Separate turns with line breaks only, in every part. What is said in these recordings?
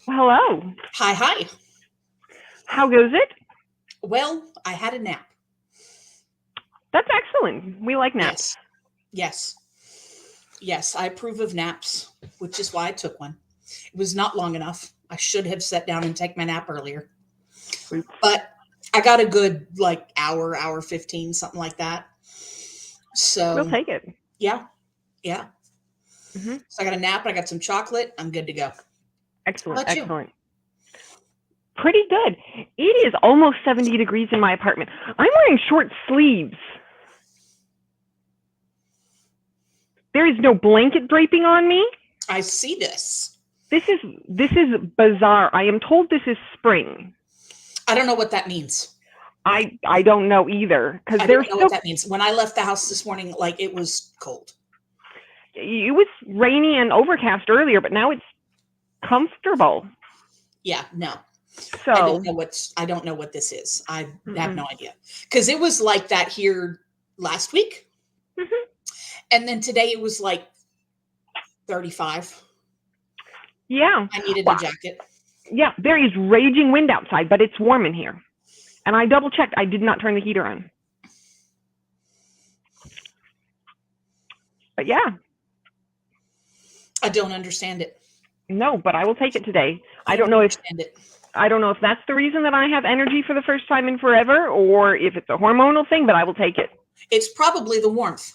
Hello.
Hi.
How goes it?
Well, I had a nap.
That's excellent. We like naps.
Yes, I approve of naps, which is why I took one. It was not long enough. I should have sat down and take my nap earlier.
Oops.
But I got a good hour 15, something like that. So
We'll take it.
yeah.
Mm-hmm.
So I got a nap, I got some chocolate, I'm good to go.
Excellent.
How about you?
Excellent. Pretty good. It is almost 70 degrees in my apartment. I'm wearing short sleeves. There is no blanket draping on me.
I see this.
This is bizarre. I am told this is spring.
I don't know what that means.
I don't know either, because
I don't know what that means. When I left the house this morning, it was cold.
It was rainy and overcast earlier, but now it's comfortable.
Yeah, no.
So
I don't know what this is. I have no idea, because it was like that here last week, and then today it was like 35.
Yeah,
I needed a jacket.
Yeah, there is raging wind outside, but it's warm in here, and I double checked. I did not turn the heater on. But yeah,
I don't understand it.
No, I will take it today. I don't know if that's the reason that I have energy for the first time in forever, or if it's a hormonal thing, but I will take it.
It's probably the warmth.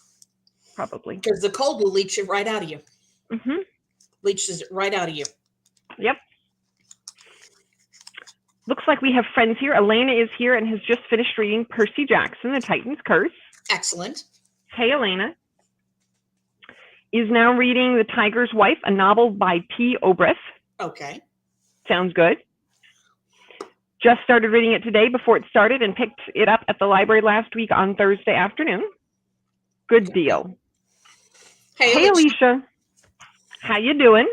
Probably.
Because the cold will leach it right out of you.
Mm-hmm.
Leaches it right out of you.
Yep. Looks like we have friends here. Elena is here and has just finished reading Percy Jackson, The Titan's Curse.
Excellent.
Hey, Elena. Is now reading The Tiger's Wife, a novel by P. Obreth.
Okay.
Sounds good. Just started reading it today before it started and picked it up at the library last week on Thursday afternoon. Good deal. Hey, Alicia. How you doing?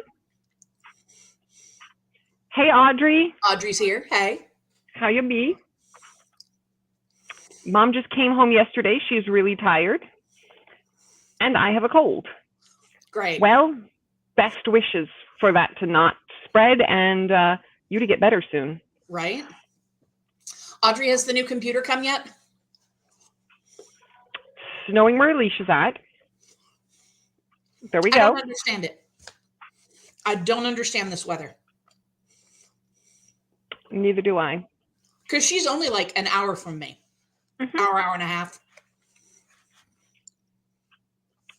Hey, Audrey.
Audrey's here. Hey.
How you be? Mom just came home yesterday. She's really tired. And I have a cold.
Great.
Well, best wishes for that to not spread and you to get better soon.
Right. Audrey, has the new computer come yet?
Knowing where Alicia's at. There we go.
I don't understand it. I don't understand this weather.
Neither do I.
Because she's only like an hour from me. Hour and a half.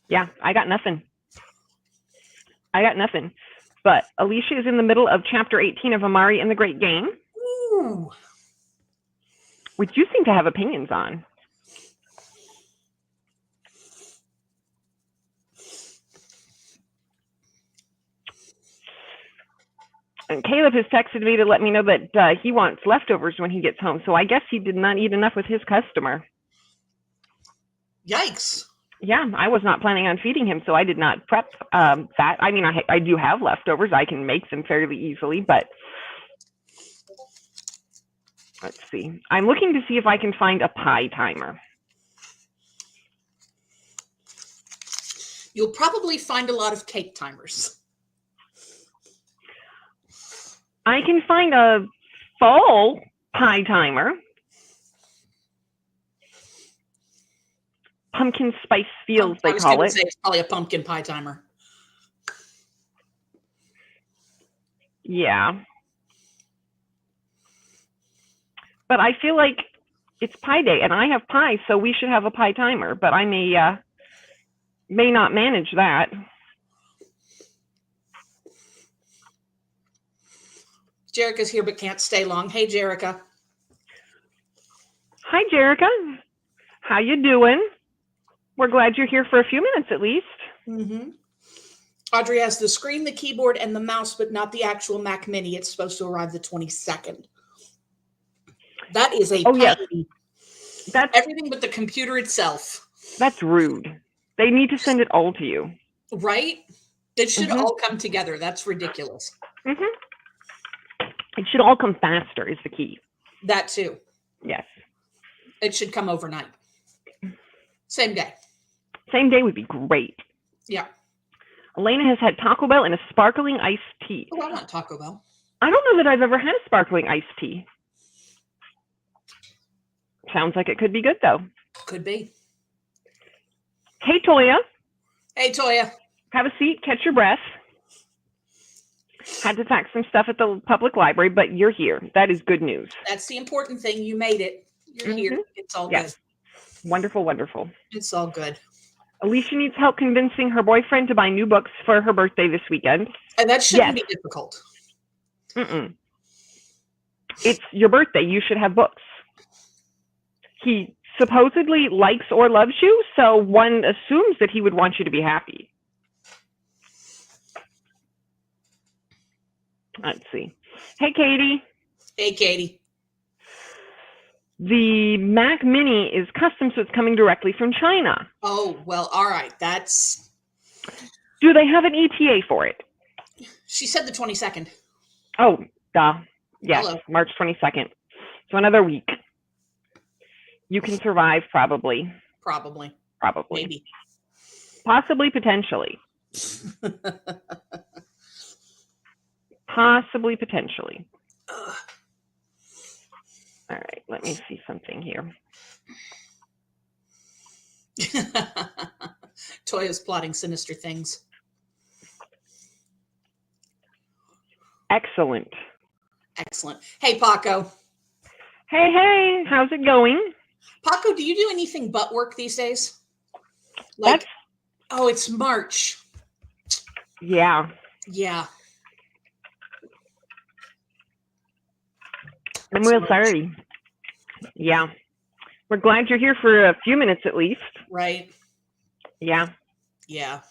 Yeah, I got nothing. But Alicia is in the middle of chapter 18 of Amari and the Great Game.
Ooh.
Which you seem to have opinions on. And Caleb has texted me to let me know that he wants leftovers when he gets home. So I guess he did not eat enough with his customer.
Yikes.
Yeah, I was not planning on feeding him, so I did not prep that. I mean, I do have leftovers. I can make them fairly easily, but let's see. I'm looking to see if I can find a pie timer.
You'll probably find a lot of cake timers.
I can find a fall pie timer. Pumpkin spice fields, they call it.
Say it's probably a pumpkin pie timer.
Yeah. But I feel like it's pie day, and I have pie, so we should have a pie timer. But I may not manage that.
Jerica's here but can't stay long. Hey, Jerica.
Hi, Jerica. How you doing? We're glad you're here for a few minutes at least.
Mm-hmm. Audrey has the screen, the keyboard, and the mouse, but not the actual Mac Mini. It's supposed to arrive the 22nd. That is a pain.
Yes.
That's everything but the computer itself.
That's rude. They need to send it all to you.
Right? It should all come together. That's ridiculous.
It should all come faster is the key.
That too.
Yes.
It should come overnight. Same day.
Same day would be great.
Yeah.
Elena has had Taco Bell and a sparkling iced tea.
Oh, I want Taco Bell.
I don't know that I've ever had a sparkling iced tea. Sounds like it could be good, though.
Could be.
Hey, Toya.
Hey, Toya.
Have a seat. Catch your breath. Had to fax some stuff at the public library, but you're here. That is good news.
That's the important thing. You made it. You're here. It's all good.
Wonderful, wonderful.
It's all good.
Alicia needs help convincing her boyfriend to buy new books for her birthday this weekend.
And that shouldn't be difficult.
It's your birthday. You should have books. He supposedly likes or loves you, so one assumes that he would want you to be happy. Let's see. Hey, Katie.
Hey, Katie.
The Mac Mini is custom, so it's coming directly from China.
Oh, well, all right. That's...
Do they have an ETA for it?
She said the 22nd.
Oh, duh. Yes,
Hello.
March 22nd. So another week. You can survive, probably.
Probably.
Maybe. Possibly, potentially. Possibly, potentially. All right, let me see something here.
Toya's plotting sinister things.
Excellent.
Excellent. Hey, Paco.
Hey, how's it going?
Paco, do you do anything but work these days? Like, oh, it's March.
Yeah.
Yeah.
I'm real sorry. Yeah. We're glad you're here for a few minutes at least.
Right.
Yeah.
Yeah.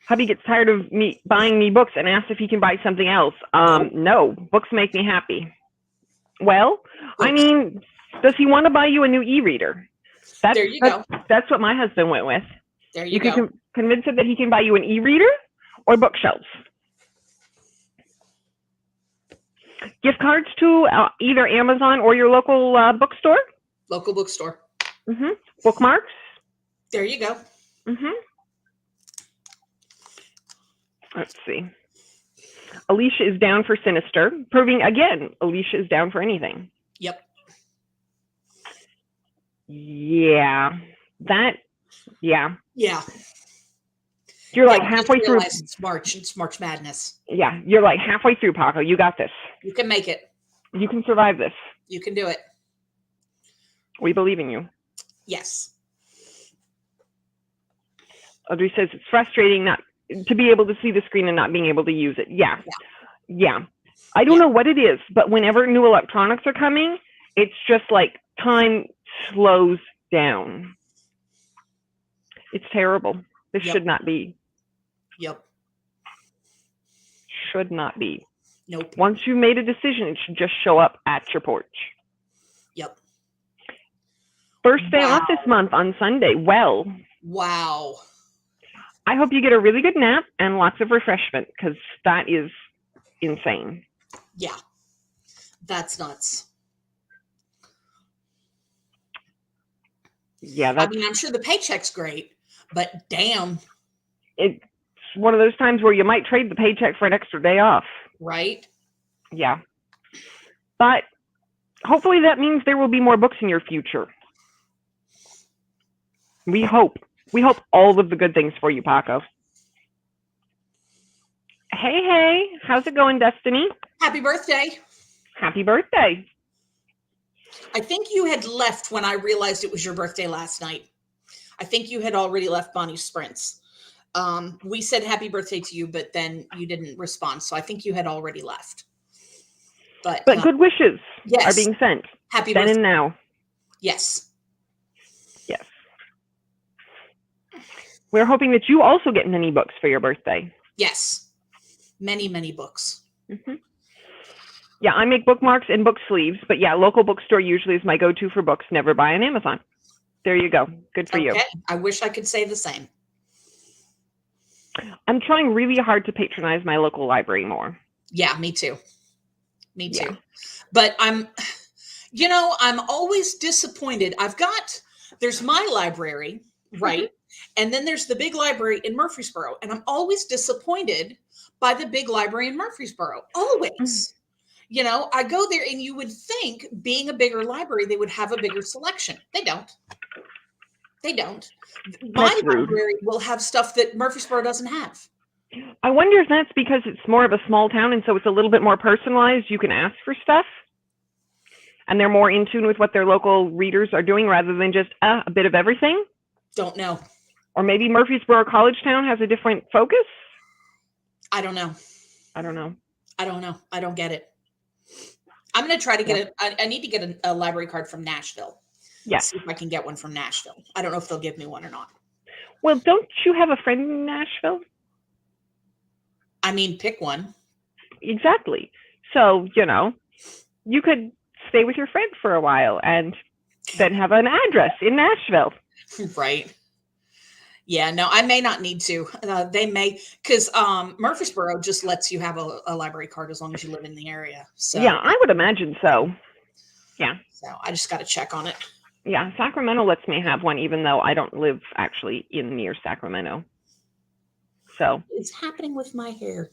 Hubby gets tired of me buying me books and asks if he can buy something else. No, books make me happy. Well, I mean, does he want to buy you a new e-reader?
There you go.
That's what my husband went with.
There you go.
You can convince him that he can buy you an e-reader or bookshelves. Gift cards to either Amazon or your local bookstore.
Local bookstore.
Bookmarks.
There you go.
Let's see. Alicia is down for Sinister, proving again, Alicia is down for anything.
Yep.
Yeah. Yeah. You're like halfway through.
It's March. It's March Madness.
Yeah. You're like halfway through, Paco. You got this.
You can make it.
You can survive this.
You can do it.
We believe in you.
Yes.
Audrey says it's frustrating not to be able to see the screen and not being able to use it. Yeah. I don't know what it is, but whenever new electronics are coming, it's just like time slows down. It's terrible. This should not be.
Yep.
Should not be.
Nope.
Once you've made a decision, it should just show up at your porch.
Yep.
First day off this month on Sunday. Well.
Wow.
I hope you get a really good nap and lots of refreshment because that is insane.
Yeah. That's nuts.
Yeah.
I mean, I'm sure the paycheck's great, but damn.
It's one of those times where you might trade the paycheck for an extra day off.
Right.
Yeah. But hopefully that means there will be more books in your future. We hope. We hope all of the good things for you, Paco. Hey, how's it going, Destiny?
Happy birthday.
Happy birthday.
I think you had left when I realized it was your birthday last night. I think you had already left Bonnie Sprints. We said happy birthday to you, but then you didn't respond. So I think you had already left. But
good wishes are being sent.
Happy
then
birthday.
And now.
Yes.
Yes. We're hoping that you also get many books for your birthday.
Yes. Many, many books.
Yeah, I make bookmarks and book sleeves, but yeah, local bookstore usually is my go-to for books. Never buy on Amazon. There you go. Good for you.
I wish I could say the same.
I'm trying really hard to patronize my local library more.
Yeah, me too. Me too. Yeah. But I'm always disappointed. There's my library, right? And then there's the big library in Murfreesboro. And I'm always disappointed by the big library in Murfreesboro. Always. You know, I go there and you would think, being a bigger library, they would have a bigger selection. They don't. They don't. My library will have stuff that Murfreesboro doesn't have.
I wonder if that's because it's more of a small town and so it's a little bit more personalized. You can ask for stuff and they're more in tune with what their local readers are doing rather than just a bit of everything.
Don't know.
Or maybe Murfreesboro College Town has a different focus.
I don't know.
I don't know.
I don't know. I don't get it. I'm going to try to get I need to get a library card from Nashville.
Yes.
See if I can get one from Nashville. I don't know if they'll give me one or not.
Well, don't you have a friend in Nashville?
I mean, pick one.
Exactly. So, you know, you could stay with your friend for a while and then have an address in Nashville.
Right. Yeah, no, I may not need to. They may, because Murfreesboro just lets you have a library card as long as you live in the area. So
yeah, I would imagine so. Yeah.
So I just got to check on it.
Yeah, Sacramento lets me have one, even though I don't live actually near Sacramento. So
it's happening with my hair.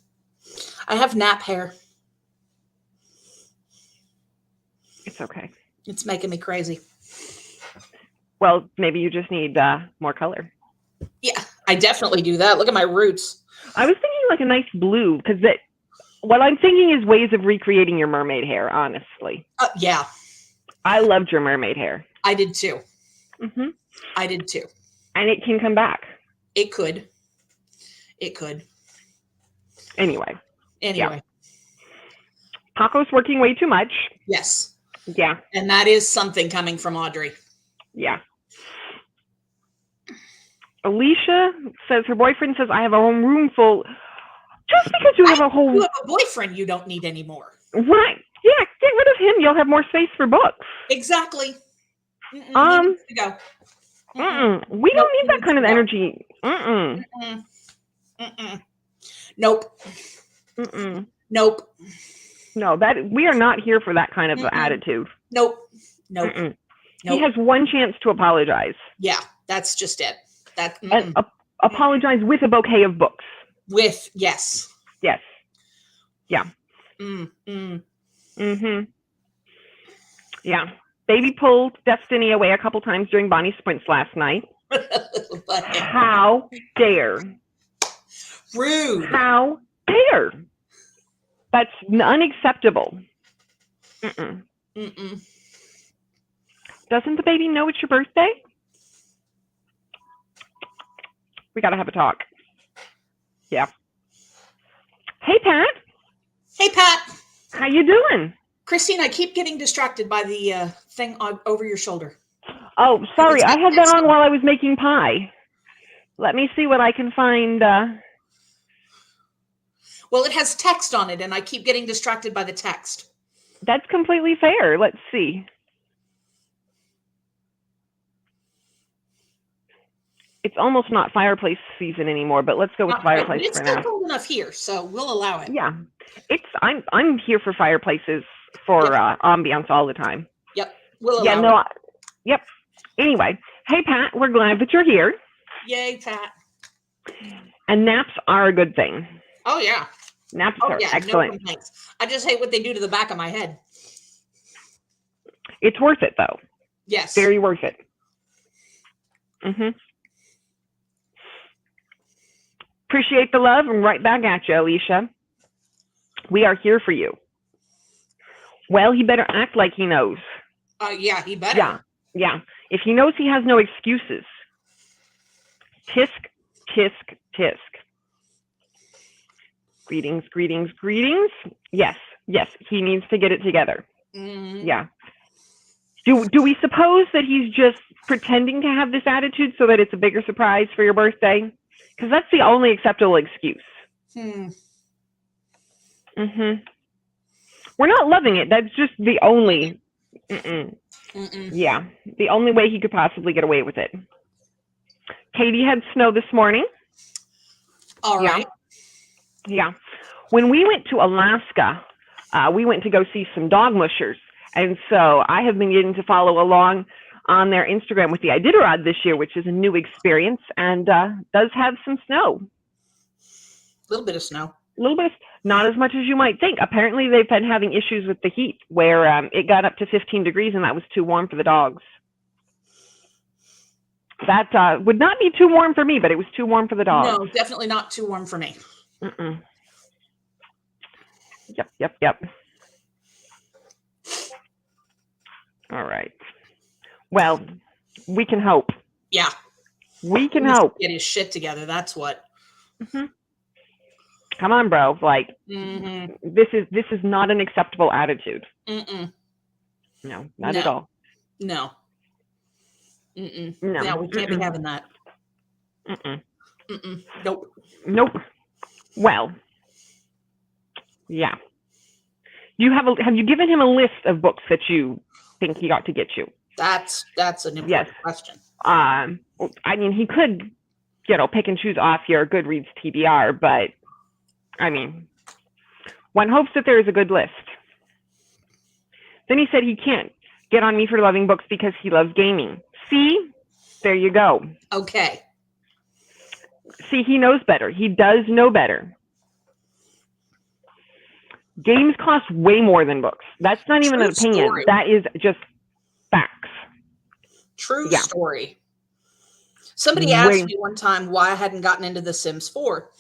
I have nap hair.
It's okay.
It's making me crazy.
Well, maybe you just need more color.
Yeah, I definitely do that. Look at my roots.
I was thinking like a nice blue, because what I'm thinking is ways of recreating your mermaid hair, honestly.
Yeah.
I loved your mermaid hair.
I did too.
Mm-hmm.
I did too.
And it can come back.
It could. It could.
Anyway.
Yeah.
Paco's working way too much.
Yes.
Yeah.
And that is something coming from Audrey.
Yeah. Alicia says her boyfriend says, I have a whole room full. Just because you have
a boyfriend, you don't need any more.
Right. Yeah, get rid of him. You'll have more space for books.
Exactly.
He needs to go. We don't need that kind of energy.
Nope. Nope.
No, we are not here for that kind of attitude.
Nope. Nope.
He has one chance to apologize.
Yeah, that's just it.
And apologize with a bouquet of books.
Yes.
Yeah. Yeah. Baby pulled Destiny away a couple times during Bonnie sprints last night. How dare?
Rude.
How dare? That's unacceptable. Doesn't the baby know it's your birthday? We got to have a talk. Yeah. Hey, Pat.
Hey, Pat.
How you doing?
Christine, I keep getting distracted by the thing over your shoulder.
Oh, sorry. I had that on while I was making pie. Let me see what I can find.
Well, it has text on it, and I keep getting distracted by the text.
That's completely fair. Let's see. It's almost not fireplace season anymore, but let's go with fireplace for now.
It's still cold enough here, so we'll allow it.
Yeah, I'm here for fireplaces for ambiance all the time.
Yep, we'll allow it.
Yep. Anyway, hey Pat, we're glad that you're here.
Yay, Pat.
And naps are a good thing.
Oh yeah,
naps are excellent.
No complaints. I just hate what they do to the back of my head.
It's worth it though.
Yes,
very worth it. Appreciate the love and right back at you, Alicia. We are here for you. Well, he better act like he knows.
Yeah, he better.
Yeah. If he knows he has no excuses. Tisk, tisk, tisk. Greetings, greetings, greetings. Yes, he needs to get it together. Yeah. Do we suppose that he's just pretending to have this attitude so that it's a bigger surprise for your birthday? Because that's the only acceptable excuse. We're not loving it. That's just the only. Yeah, the only way he could possibly get away with it. Katie had snow this morning.
All right.
Yeah. When we went to Alaska, we went to go see some dog mushers. And so I have been getting to follow along on their Instagram with the Iditarod this year, which is a new experience and does have some snow.
A little bit of snow.
little bit, not as much as you might think. Apparently, they've been having issues with the heat where it got up to 15 degrees and that was too warm for the dogs. That would not be too warm for me, but it was too warm for the dogs.
No, definitely not too warm for me.
Yep. All right. Well, we can hope.
Yeah.
We can hope.
Get his shit together. That's what.
Come on, bro. Like, this is not an acceptable attitude. No, not at all.
No. No, we can't be having that. Nope.
Well, yeah. Have you given him a list of books that you think he ought to get you?
That's an important question.
I mean, he could, pick and choose off your Goodreads TBR, but I mean, one hopes that there is a good list. Then he said he can't get on me for loving books because he loves gaming. See? There you go.
Okay.
See, he knows better. He does know better. Games cost way more than books. That's not even an opinion.
Story.
That is just facts.
True story. Somebody asked me one time why I hadn't gotten into The Sims 4.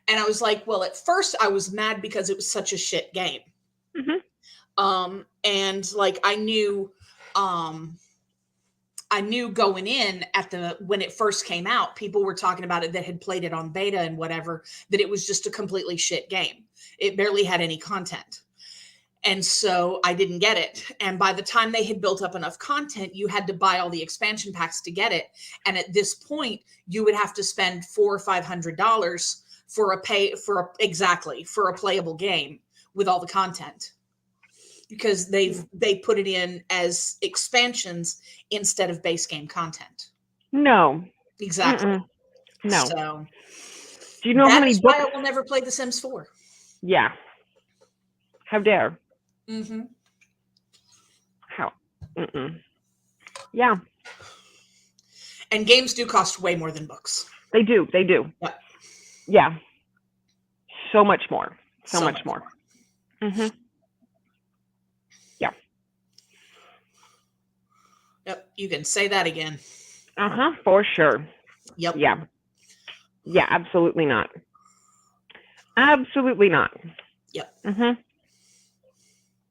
And I was like, well, at first I was mad because it was such a shit game. And like I knew going in when it first came out, people were talking about it that had played it on beta and whatever, that it was just a completely shit game. It barely had any content. And so I didn't get it. And by the time they had built up enough content, you had to buy all the expansion packs to get it. And at this point, you would have to spend $400 or $500 for a playable game with all the content, because they put it in as expansions instead of base game content.
No.
Exactly.
No.
So
do you know how many books?
Why I will never play The Sims 4.
Yeah. How dare? How? Yeah.
And games do cost way more than books.
They do.
Yep.
Yeah. So much more. So much more. Yeah.
Yep. You can say that again.
For sure.
Yep.
Yeah. Yeah, absolutely not. Absolutely not.
Yep.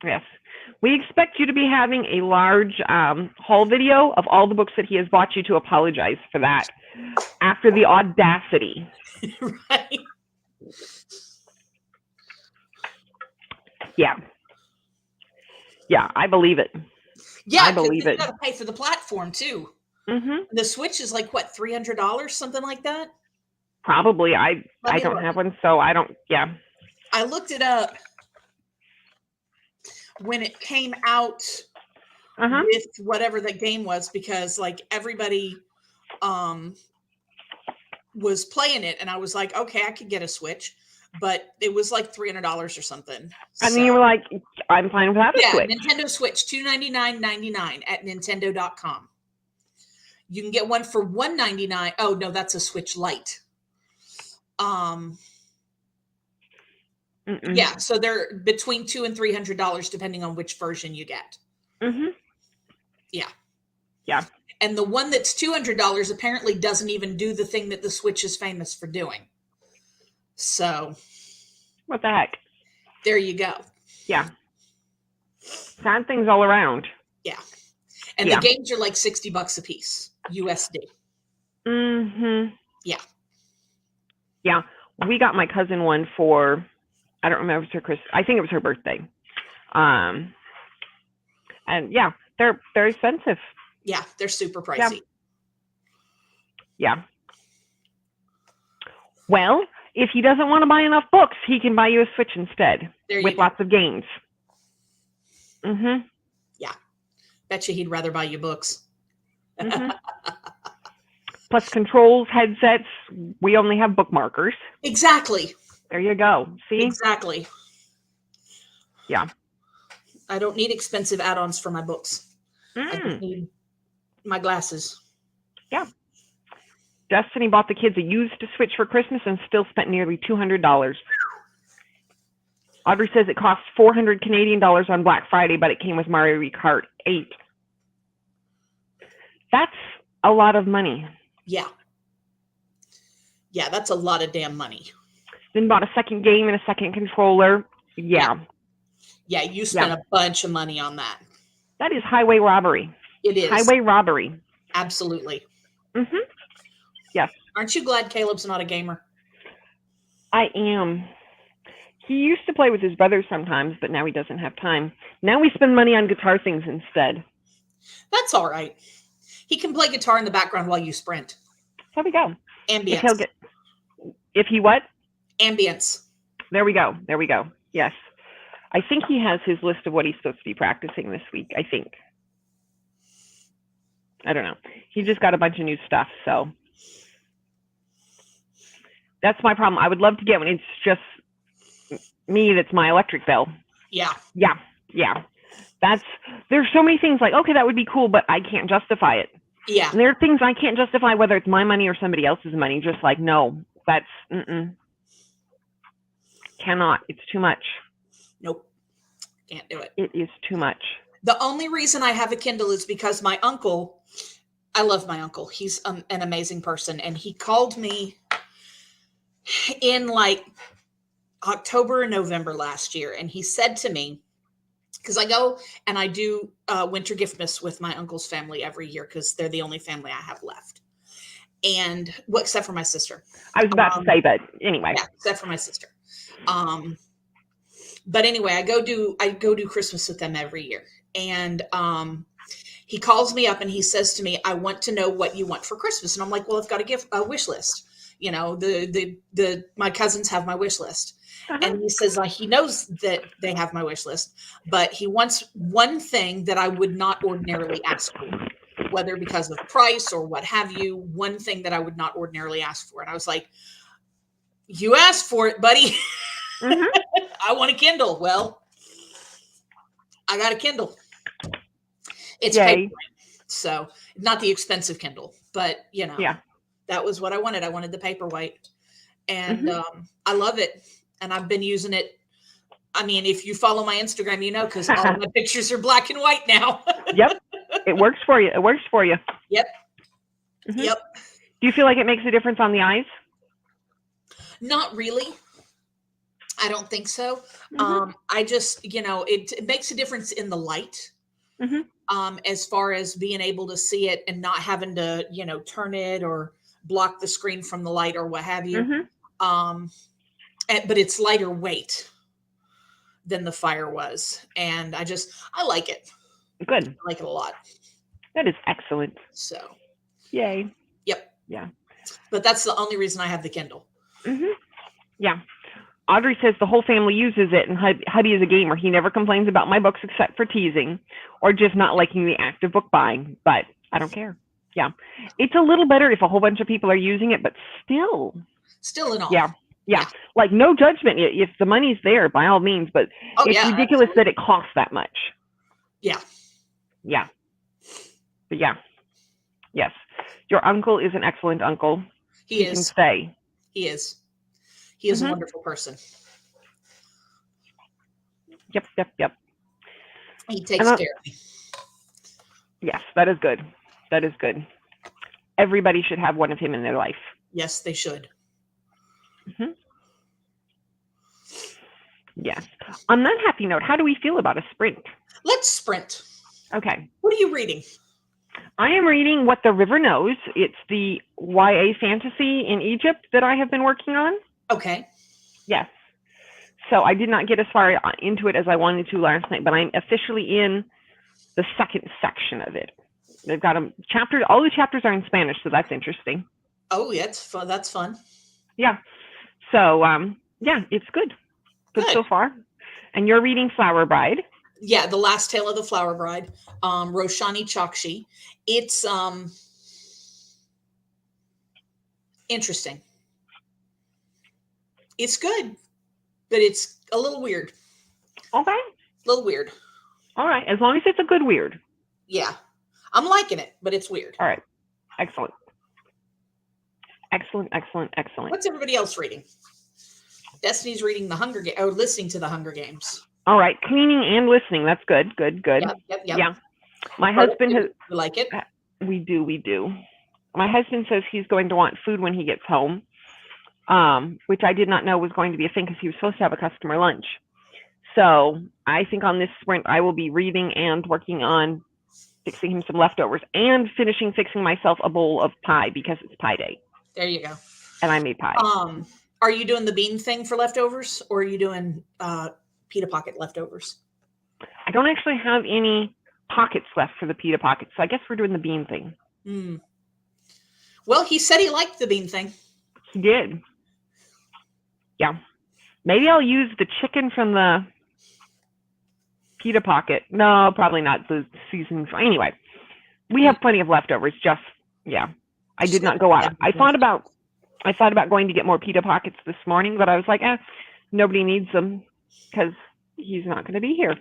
Yes. We expect you to be having a large haul video of all the books that he has bought you to apologize for that after the audacity.
Right.
Yeah. Yeah, I believe it.
Yeah,
I believe it.
You got to pay for the platform too. The Switch is like what, $300, something like that?
Probably. I don't have one, so I don't. Yeah.
I looked it up when it came out with whatever the game was, because like everybody was playing it, and I was like, okay, I could get a Switch, but it was like $300 or something.
I mean, you were like, I'm fine with that.
Yeah, Switch. Nintendo Switch, $299.99 at Nintendo.com. You can get one for $199. Oh no, that's a Switch Lite. Yeah, so they're between $200 and $300 depending on which version you get. Yeah. And the one that's $200 apparently doesn't even do the thing that the Switch is famous for doing. So,
what the heck?
There you go.
Yeah. Sad things all around.
Yeah. And the games are like $60 a piece, USD. Yeah.
Yeah. We got my cousin one for, I don't remember, I think it was her birthday. And yeah, they're very expensive.
Yeah, they're super pricey.
Yeah. Well, if he doesn't want to buy enough books, he can buy you a Switch instead with lots of games.
Yeah. Bet you he'd rather buy you books.
Plus controls, headsets. We only have bookmarkers.
Exactly.
There you go. See?
Exactly.
Yeah.
I don't need expensive add-ons for my books. I just need my glasses.
Yeah. Destiny bought the kids a used Switch for Christmas and still spent nearly $200. Audrey says it cost 400 Canadian dollars on Black Friday, but it came with Mario Kart 8. That's a lot of money.
Yeah. Yeah, that's a lot of damn money.
Then bought a second game and a second controller. Yeah.
Yeah, you spent a bunch of money on that.
That is highway robbery.
It is.
Highway robbery.
Absolutely.
Mm-hmm. Yes.
Aren't you glad Caleb's not a gamer?
I am. He used to play with his brothers sometimes, but now he doesn't have time. Now we spend money on guitar things instead.
That's all right. He can play guitar in the background while you sprint.
There we go.
Ambience.
If he what?
Ambience.
There we go. There we go. Yes. I think he has his list of what he's supposed to be practicing this week, I think. I don't know. He just got a bunch of new stuff, so. That's my problem. I would love to get one. It's just me that's my electric bill.
Yeah.
Yeah. Yeah. There's so many things like, okay, that would be cool, but I can't justify it.
Yeah.
And there are things I can't justify, whether it's my money or somebody else's money. Just like, no, that's, cannot. It's too much.
Nope. Can't do it.
It is too much.
The only reason I have a Kindle is because my uncle, I love my uncle. He's an amazing person. And he called me in like October or November last year. And he said to me, because I go and I do winter giftmas with my uncle's family every year because they're the only family I have left. And well, except for my sister.
I was about to say, but anyway.
Yeah, except for my sister. But anyway, I go do Christmas with them every year. And he calls me up and he says to me, I want to know what you want for Christmas. And I'm like, well, I've got a wish list. You know, my cousins have my wish list. Uh-huh. And he says, like, he knows that they have my wish list, but he wants one thing that I would not ordinarily ask for, whether because of price or what have you, one thing that I would not ordinarily ask for. And I was like, you asked for it, buddy. Mm-hmm. I want a Kindle. Well, I got a Kindle. It's paperweight, so not the expensive Kindle, but you know, that was what I wanted. I wanted the paperweight, and I love it. And I've been using it. I mean, if you follow my Instagram, you know, because all my pictures are black and white now.
Yep. It works for you. It works for you.
Yep.
Mm-hmm.
Yep.
Do you feel like it makes a difference on the eyes?
Not really. I don't think so. Mm-hmm. I just, you know, it makes a difference in the light. Mm-hmm. As far as being able to see it and not having to, you know, turn it or block the screen from the light or what have you. Mm-hmm. But it's lighter weight than the Fire was. And I like it.
Good.
I like it a lot.
That is excellent.
So.
Yay.
Yep.
Yeah.
But that's the only reason I have the Kindle.
Mm-hmm. Yeah. Audrey says the whole family uses it, and hubby is a gamer. He never complains about my books except for teasing or just not liking the act of book buying, but I don't care. Yeah. It's a little better if a whole bunch of people are using it, but still.
Still in all.
Yeah. Yeah. Like no judgment. If the money's there, by all means, but it's ridiculous that it costs that much. Yeah. Yeah. But yeah. Yes. Your uncle is an excellent uncle.
He is.
Can say.
He is. He is a wonderful person.
Yep.
He takes care of me.
Yes, that is good. That is good. Everybody should have one of him in their life.
Yes, they should.
Mm-hmm. Yes. On that happy note, how do we feel about a sprint?
Let's sprint.
Okay.
What are you reading?
I am reading What the River Knows. It's the YA fantasy in Egypt that I have been working on.
Okay.
Yes. So I did not get as far into it as I wanted to last night, but I'm officially in the second section of it. They've got a chapter. All the chapters are in Spanish, so that's interesting.
Oh, yeah, it's fun. That's fun.
Yeah. So, it's good. Good so far. And you're reading Flower Bride.
Yeah, The Last Tale of the Flower Bride, Roshani Chokshi. It's interesting. It's good, but it's a little weird.
Okay.
A little weird.
All right. As long as it's a good weird.
Yeah. I'm liking it, but it's weird.
All right. Excellent. Excellent.
What's everybody else reading? Destiny's reading the Hunger Games, or listening to the Hunger Games.
All right, cleaning and listening. That's good. Good.
Yep.
Yeah. My husband has.
You like it?
We do. My husband says he's going to want food when he gets home, which I did not know was going to be a thing because he was supposed to have a customer lunch. So I think on this sprint, I will be reading and working on fixing him some leftovers and fixing myself a bowl of pie because it's pie day.
There you go.
And I made pie.
Are you doing the bean thing for leftovers, or are you doing pita pocket leftovers?
I don't actually have any pockets left for the pita pockets, so I guess we're doing the bean thing.
Well, he said he liked the bean thing.
He did. Yeah. Maybe I'll use the chicken from the pita pocket. No, probably not the seasoning. Anyway, we have plenty of leftovers. Just, yeah. I did not go out. I thought about going to get more pita pockets this morning, but I was like, nobody needs them because he's not going to be here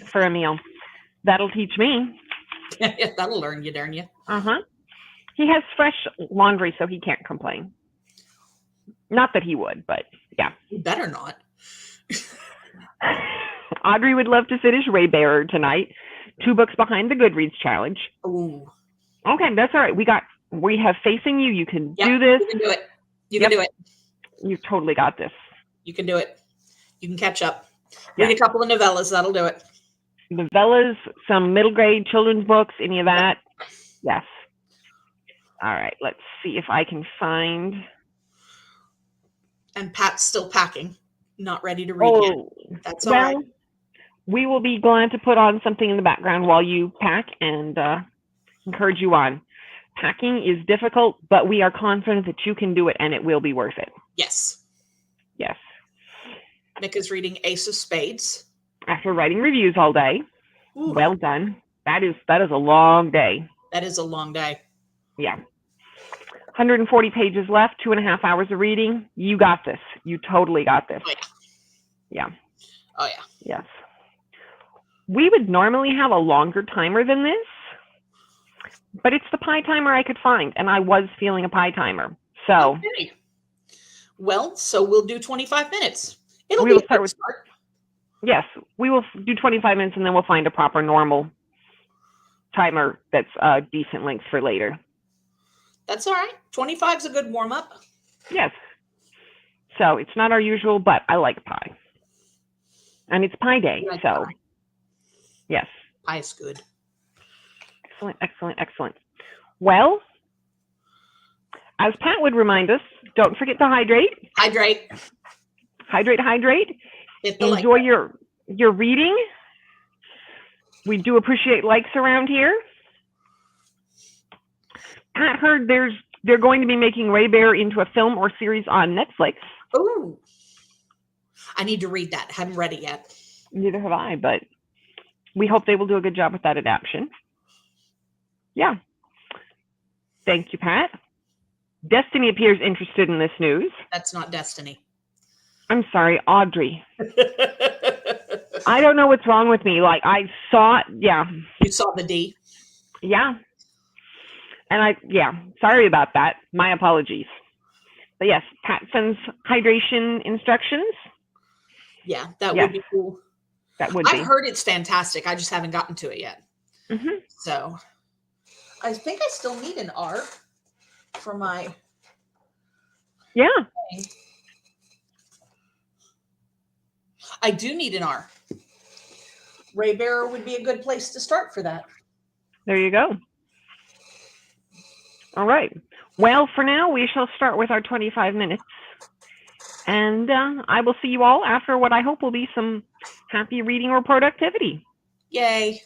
for a meal. That'll teach me.
That'll learn you, darn you.
He has fresh laundry, so he can't complain. Not that he would, but yeah.
You better not.
Audrey would love to finish Ray Bearer tonight. 2 books behind the Goodreads challenge.
Ooh.
Okay, that's all right. We have faith in you. You can do this.
You can do it. You can do it.
You totally got this.
You can do it. You can catch up. Read a couple of novellas. That'll do it.
Novellas, some middle grade children's books, any of that? Yes. All right. Let's see if I can find.
And Pat's still packing, not ready to read yet. That's all right.
We will be glad to put on something in the background while you pack and encourage you on. Packing is difficult, but we are confident that you can do it and it will be worth it.
Yes.
Yes.
Nick is reading Ace of Spades.
After writing reviews all day.
Ooh.
Well done. That is a long day.
That is a long day.
Yeah. 140 pages left, 2.5 hours of reading. You got this. You totally got this.
Oh,
yeah.
Oh, yeah.
Yes. We would normally have a longer timer than this, but it's the pie timer I could find, and I was feeling a pie timer. So.
Okay. Well, so we'll do 25 minutes.
We will start with. Yes, we will do 25 minutes, and then we'll find a proper normal timer that's a decent length for later.
That's all right. 25 is a good warm up.
Yes. So it's not our usual, but I like pie. And it's pie day,
like
so
pie.
Yes.
Pie is good.
Excellent. Well, as Pat would remind us, don't forget to hydrate.
Hydrate.
Enjoy your reading. We do appreciate likes around here. Pat heard they're going to be making Ray Bear into a film or series on Netflix.
Ooh. I need to read that. Haven't read it yet.
Neither have I, but we hope they will do a good job with that adaptation. Yeah. Thank you, Pat. Destiny appears interested in this news.
That's not Destiny.
I'm sorry, Audrey. I don't know what's wrong with me. Like, I saw it. Yeah.
You saw the D.
Yeah. And sorry about that. My apologies. But yes, Pat sends hydration instructions.
Yeah, that would be cool.
That would be.
I've heard it's fantastic. I just haven't gotten to it yet.
Mm-hmm.
So I think I still need an R for my.
Yeah.
Thing. I do need an R. Ray Bearer would be a good place to start for that.
There you go. All right. Well, for now, we shall start with our 25 minutes. And I will see you all after what I hope will be some happy reading or productivity.
Yay.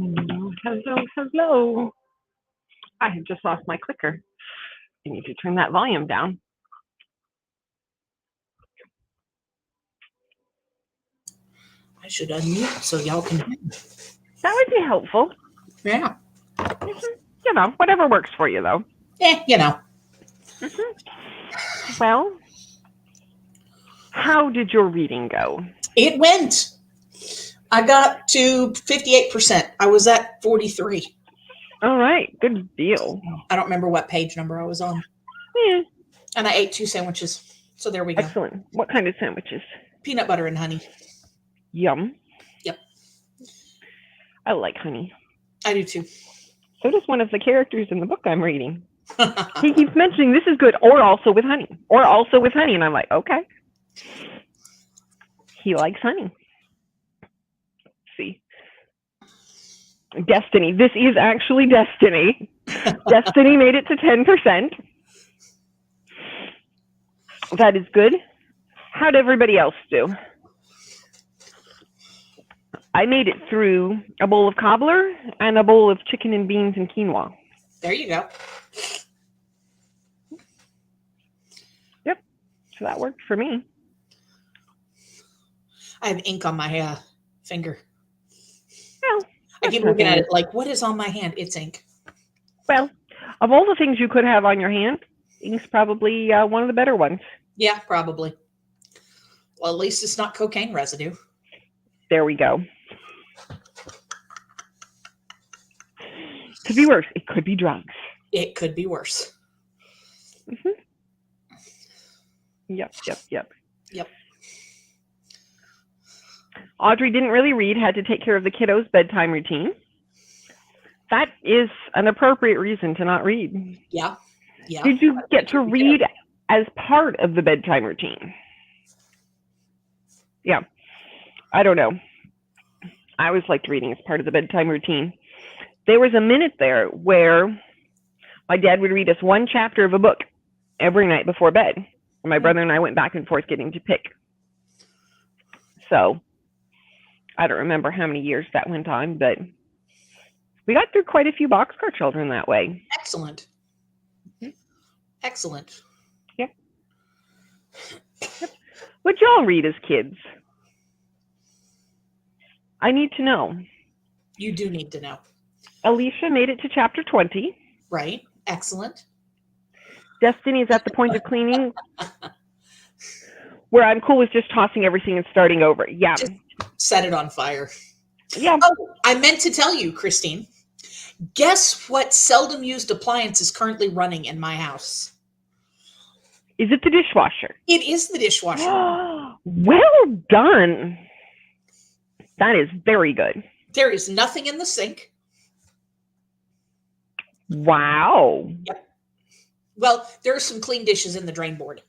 Hello, hello. I have just lost my clicker. I need to turn that volume down.
I should unmute so y'all can.
That would be helpful.
Yeah.
You know, whatever works for you, though.
You know.
Well, how did your reading go?
It went. I got to 58%. I was at 43.
All right, good deal.
I don't remember what page number I was on.
Yeah.
And I ate 2 sandwiches. So there we go.
Excellent. What kind of sandwiches?
Peanut butter and honey.
Yum.
Yep.
I like honey.
I do too.
So does one of the characters in the book I'm reading. He keeps mentioning this is good, or also with honey, or also with honey. And I'm like, okay. He likes honey. Let's see. Destiny. This is actually Destiny. Destiny made it to 10%. That is good. How'd everybody else do? I made it through a bowl of cobbler and a bowl of chicken and beans and quinoa.
There you go.
Yep. So that worked for me.
I have ink on my finger.
Well,
I keep looking at it like, what is on my hand? It's ink.
Well, of all the things you could have on your hand, ink's probably one of the better ones.
Yeah, probably. Well, at least it's not cocaine residue.
There we go. Could be worse. It could be drugs.
It could be worse.
Yep.
Yep.
Audrey didn't really read, had to take care of the kiddos' bedtime routine. That is an appropriate reason to not read.
Yeah.
Did you get to read as part of the bedtime routine? Yeah. I don't know. I always liked reading as part of the bedtime routine. There was a minute there where my dad would read us one chapter of a book every night before bed. And my brother and I went back and forth getting to pick. So I don't remember how many years that went on, but we got through quite a few Boxcar Children that way.
Excellent. Excellent.
Yep. What'd y'all read as kids? I need to know.
You do need to know.
Alicia made it to chapter 20.
Right. Excellent.
Destiny is at the point of cleaning where I'm cool with just tossing everything and starting over. Yeah.
Just set it on fire.
Yeah.
Oh, I meant to tell you, Christine. Guess what seldom used appliance is currently running in my house?
Is it the dishwasher?
It is the dishwasher.
Well done. That is very good.
There is nothing in the sink.
Wow.
Yep. Well, there are some clean dishes in the drain board.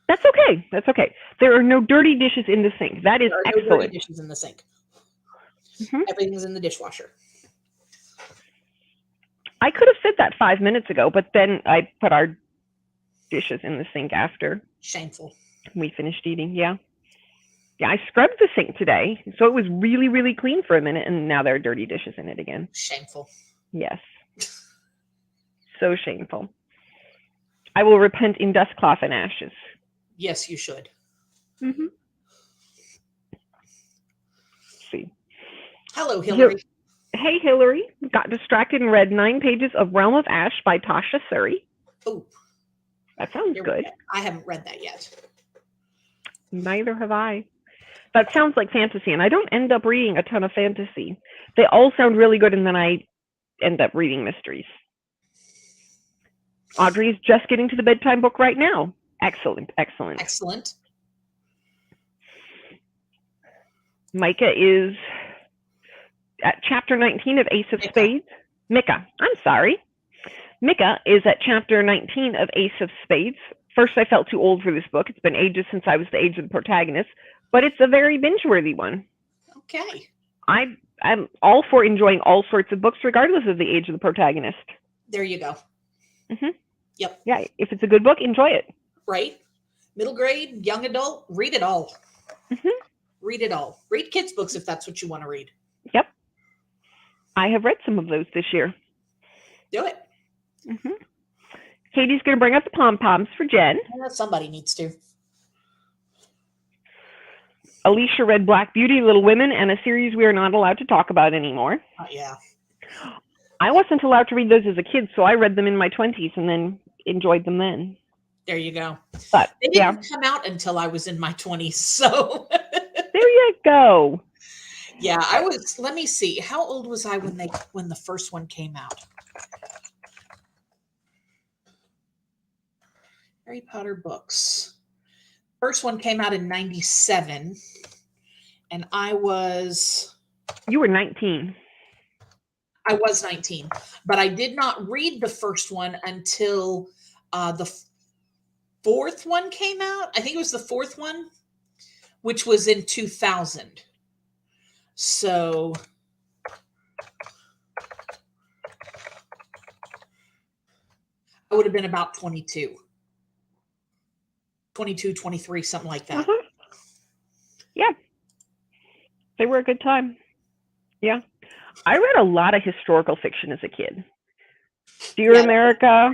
That's okay. That's okay. There are no dirty dishes in the sink. That is excellent.
No dirty dishes in the sink. Everything's in the dishwasher.
I could have said that 5 minutes ago, but then I put our dishes in the sink after.
Shameful.
We finished eating. Yeah. Yeah, I scrubbed the sink today, so it was really, really clean for a minute, and now there are dirty dishes in it again.
Shameful.
Yes. So shameful. I will repent in dust, cloth, and ashes.
Yes, you should.
See.
Hello, Hillary.
Hey, Hillary. Got distracted and read 9 pages of Realm of Ash by Tasha Suri.
Oh.
That sounds good.
I haven't read that yet.
Neither have I. That sounds like fantasy, and I don't end up reading a ton of fantasy. They all sound really good, and then I end up reading mysteries. Audrey's just getting to the bedtime book right now. Excellent.
Excellent.
Micah is at chapter 19 of Ace of Spades. Micah, I'm sorry. Micah is at chapter 19 of Ace of Spades. First, I felt too old for this book. It's been ages since I was the age of the protagonist, but it's a very binge-worthy one.
Okay.
I'm all for enjoying all sorts of books, regardless of the age of the protagonist.
There you go. Yep.
Yeah, if it's a good book, enjoy it.
Right. Middle grade, young adult, read it all. Read it all. Read kids' books if that's what you want to read.
Yep. I have read some of those this year.
Do it.
Katie's going to bring out the pom-poms for Jen.
Somebody needs to.
Alicia read Black Beauty, Little Women, and a series we are not allowed to talk about anymore.
Yeah.
I wasn't allowed to read those as a kid, so I read them in my 20s and then enjoyed them then.
There you go.
But
they didn't come out until I was in my 20s, so
there you go.
Yeah, I was. Let me see. How old was I when the first one came out? Harry Potter books. First one came out in 97, and I was.
You were 19.
I was 19, but I did not read the first one until the fourth one came out. I think it was the fourth one, which was in 2000. So I would have been about 22, 23, something like that.
Yeah. They were a good time. Yeah. I read a lot of historical fiction as a kid. Dear America,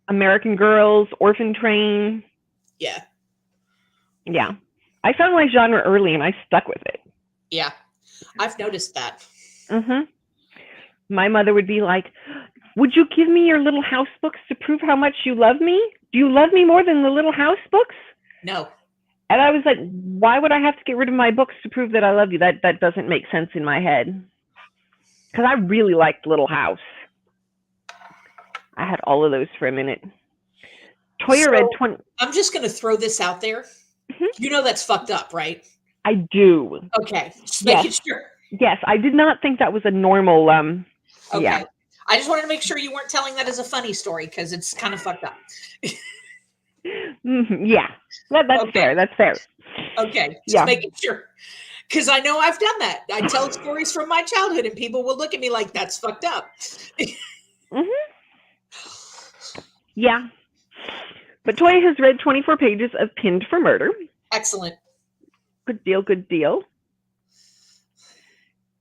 American Girls, Orphan Train.
Yeah.
Yeah. I found my genre early and I stuck with it.
Yeah. I've noticed that.
My mother would be like, would you give me your Little House books to prove how much you love me? Do you love me more than the Little House books?
No.
And I was like, why would I have to get rid of my books to prove that I love you? That doesn't make sense in my head. Because I really liked Little House. I had all of those for a minute. Toya read 20.
I'm just going to throw this out there. You know that's fucked up, right?
I do.
Okay. Just making sure.
Yes, I did not think that was a normal.
Okay.
Yeah.
I just wanted to make sure you weren't telling that as a funny story because it's kind of fucked up.
Yeah. That's fair. That's fair.
Okay. Just making sure. Because I know I've done that. I tell stories from my childhood and people will look at me like that's fucked up.
Yeah. But Toya has read 24 pages of Pinned for Murder.
Excellent.
Good deal, good deal.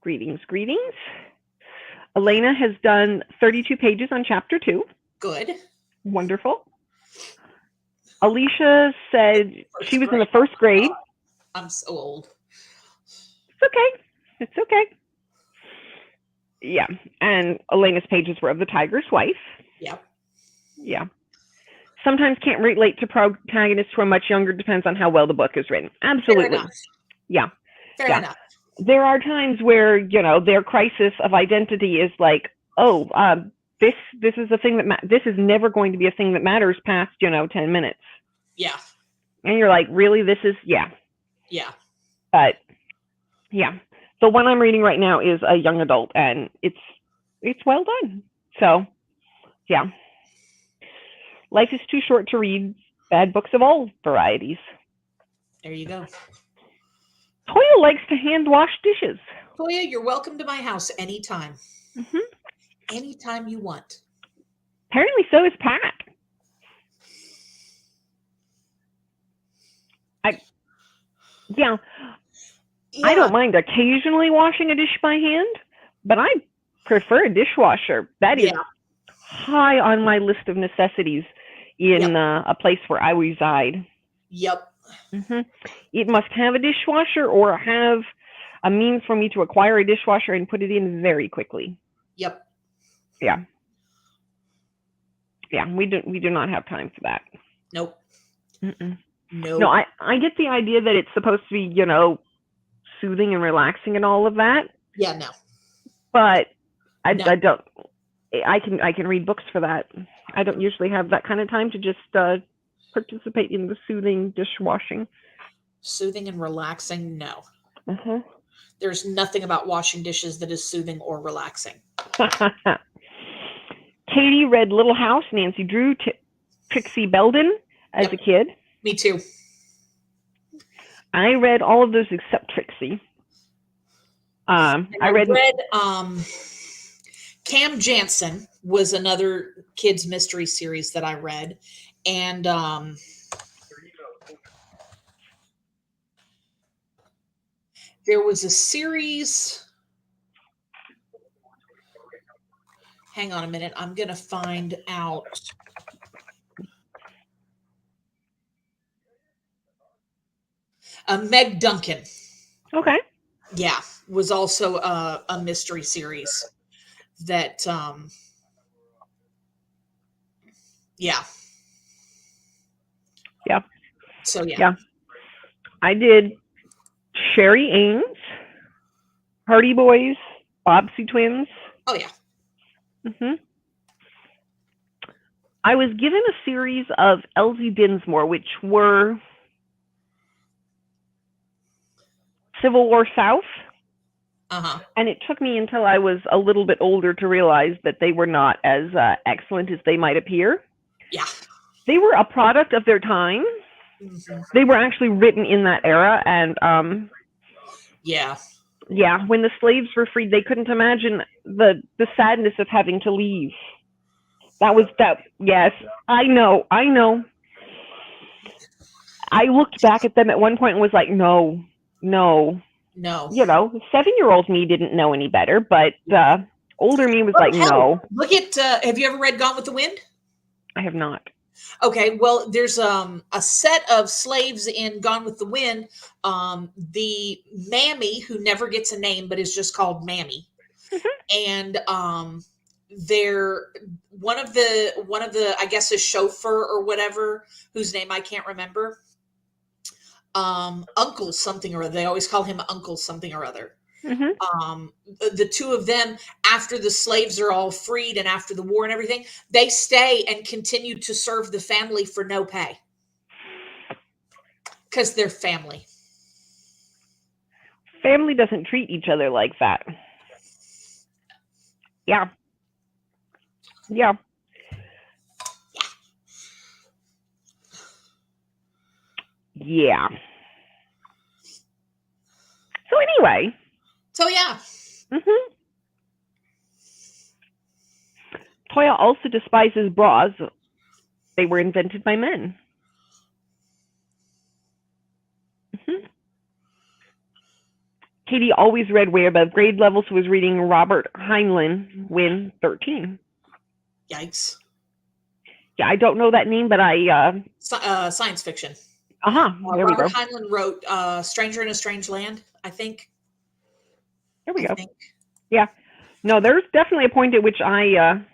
Greetings, greetings. Elena has done 32 pages on chapter 2.
Good.
Wonderful. Alicia said she was in the first grade.
I'm so old.
It's okay. It's okay. Yeah. And Elena's pages were of the tiger's wife.
Yeah.
Yeah. Sometimes can't relate to protagonists who are much younger. Depends on how well the book is written. Absolutely. Yeah.
Fair enough.
There are times where, you know, their crisis of identity is like, this is the thing that this is never going to be a thing that matters past, 10 minutes.
Yeah.
And you're like, really? This is, yeah. But yeah, the one I'm reading right now is a young adult, and it's well done. So yeah, life is too short to read bad books of all varieties.
There you go.
Toya likes to hand wash dishes.
Toya, you're welcome to my house anytime. Anytime you want.
Apparently so is Pat. I don't mind occasionally washing a dish by hand, but I prefer a dishwasher. That is high on my list of necessities in a place where I reside.
Yep.
It must have a dishwasher or have a means for me to acquire a dishwasher and put it in very quickly.
Yep.
Yeah. Yeah, we do not have time for that.
Nope.
No, I get the idea that it's supposed to be, soothing and relaxing and all of that.
Yeah, no.
But I don't. I can read books for that. I don't usually have that kind of time to just participate in the soothing dishwashing.
Soothing and relaxing, no. There's nothing about washing dishes that is soothing or relaxing.
Katie read Little House, Nancy Drew, Trixie Belden as a kid.
Me too.
I read all of those except Trixie. I read
Cam Jansen was another kids mystery series that I read, and there was a series hang on a minute. I'm going to find out. Meg Duncan.
Okay.
Yeah, was also a mystery series that, yeah.
Yeah.
So, yeah.
Yeah. I did Sherry Ames, Hardy Boys, Bobbsey Twins.
Oh, yeah.
Mm-hmm. I was given a series of Elsie Dinsmore, which were Civil War South.
Uh-huh.
And it took me until I was a little bit older to realize that they were not as excellent as they might appear.
Yeah.
They were a product of their time. Mm-hmm. They were actually written in that era. And
yeah.
Yeah, when the slaves were freed, they couldn't imagine the sadness of having to leave. Yes, I know. I looked back at them at one point and was like, no. You know, 7-year-old me didn't know any better, but older me was like, no.
Look at, have you ever read Gone with the Wind?
I have not.
Okay, well, there's a set of slaves in Gone with the Wind. The Mammy, who never gets a name but is just called Mammy, and they're one of the I guess a chauffeur or whatever, whose name I can't remember. Uncle something or other. They always call him Uncle something or other. The two of them, after the slaves are all freed and after the war and everything, they stay and continue to serve the family for no pay because they're family.
Family doesn't treat each other like that. Yeah. So anyway.
Yeah.
Toya also despises bras. They were invented by men. Katie always read way above grade level, so was reading Robert Heinlein when 13.
Yikes.
Yeah, I don't know that name, but I...
science fiction.
There we go.
Robert Heinlein wrote Stranger in a Strange Land, I think.
There we go. Yeah. No, there's definitely a point at which I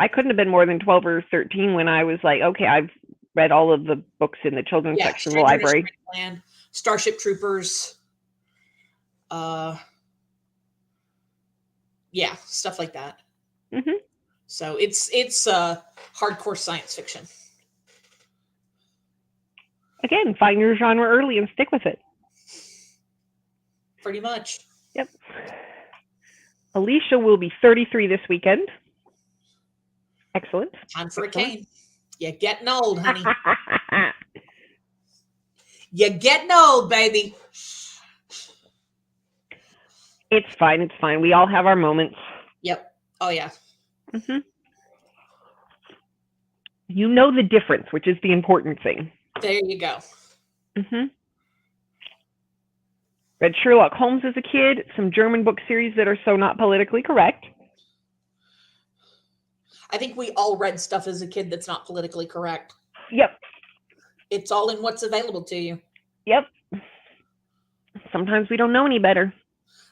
couldn't have been more than 12 or 13 when I was like, okay, I've read all of the books in the children's section of the library.
Land, Starship Troopers. Yeah, stuff like that. So it's hardcore science fiction.
Again, find your genre early and stick with it.
Pretty much.
Yep. Alicia will be 33 this weekend. Excellent.
Time for a cane. You're getting old, honey. You're getting old, baby.
It's fine. We all have our moments.
Yep. Oh, yeah.
You know the difference, which is the important thing.
There you go.
Read Sherlock Holmes as a kid, some German book series that are so not politically correct.
I think we all read stuff as a kid that's not politically correct.
Yep.
It's all in what's available to you.
Yep. Sometimes we don't know any better.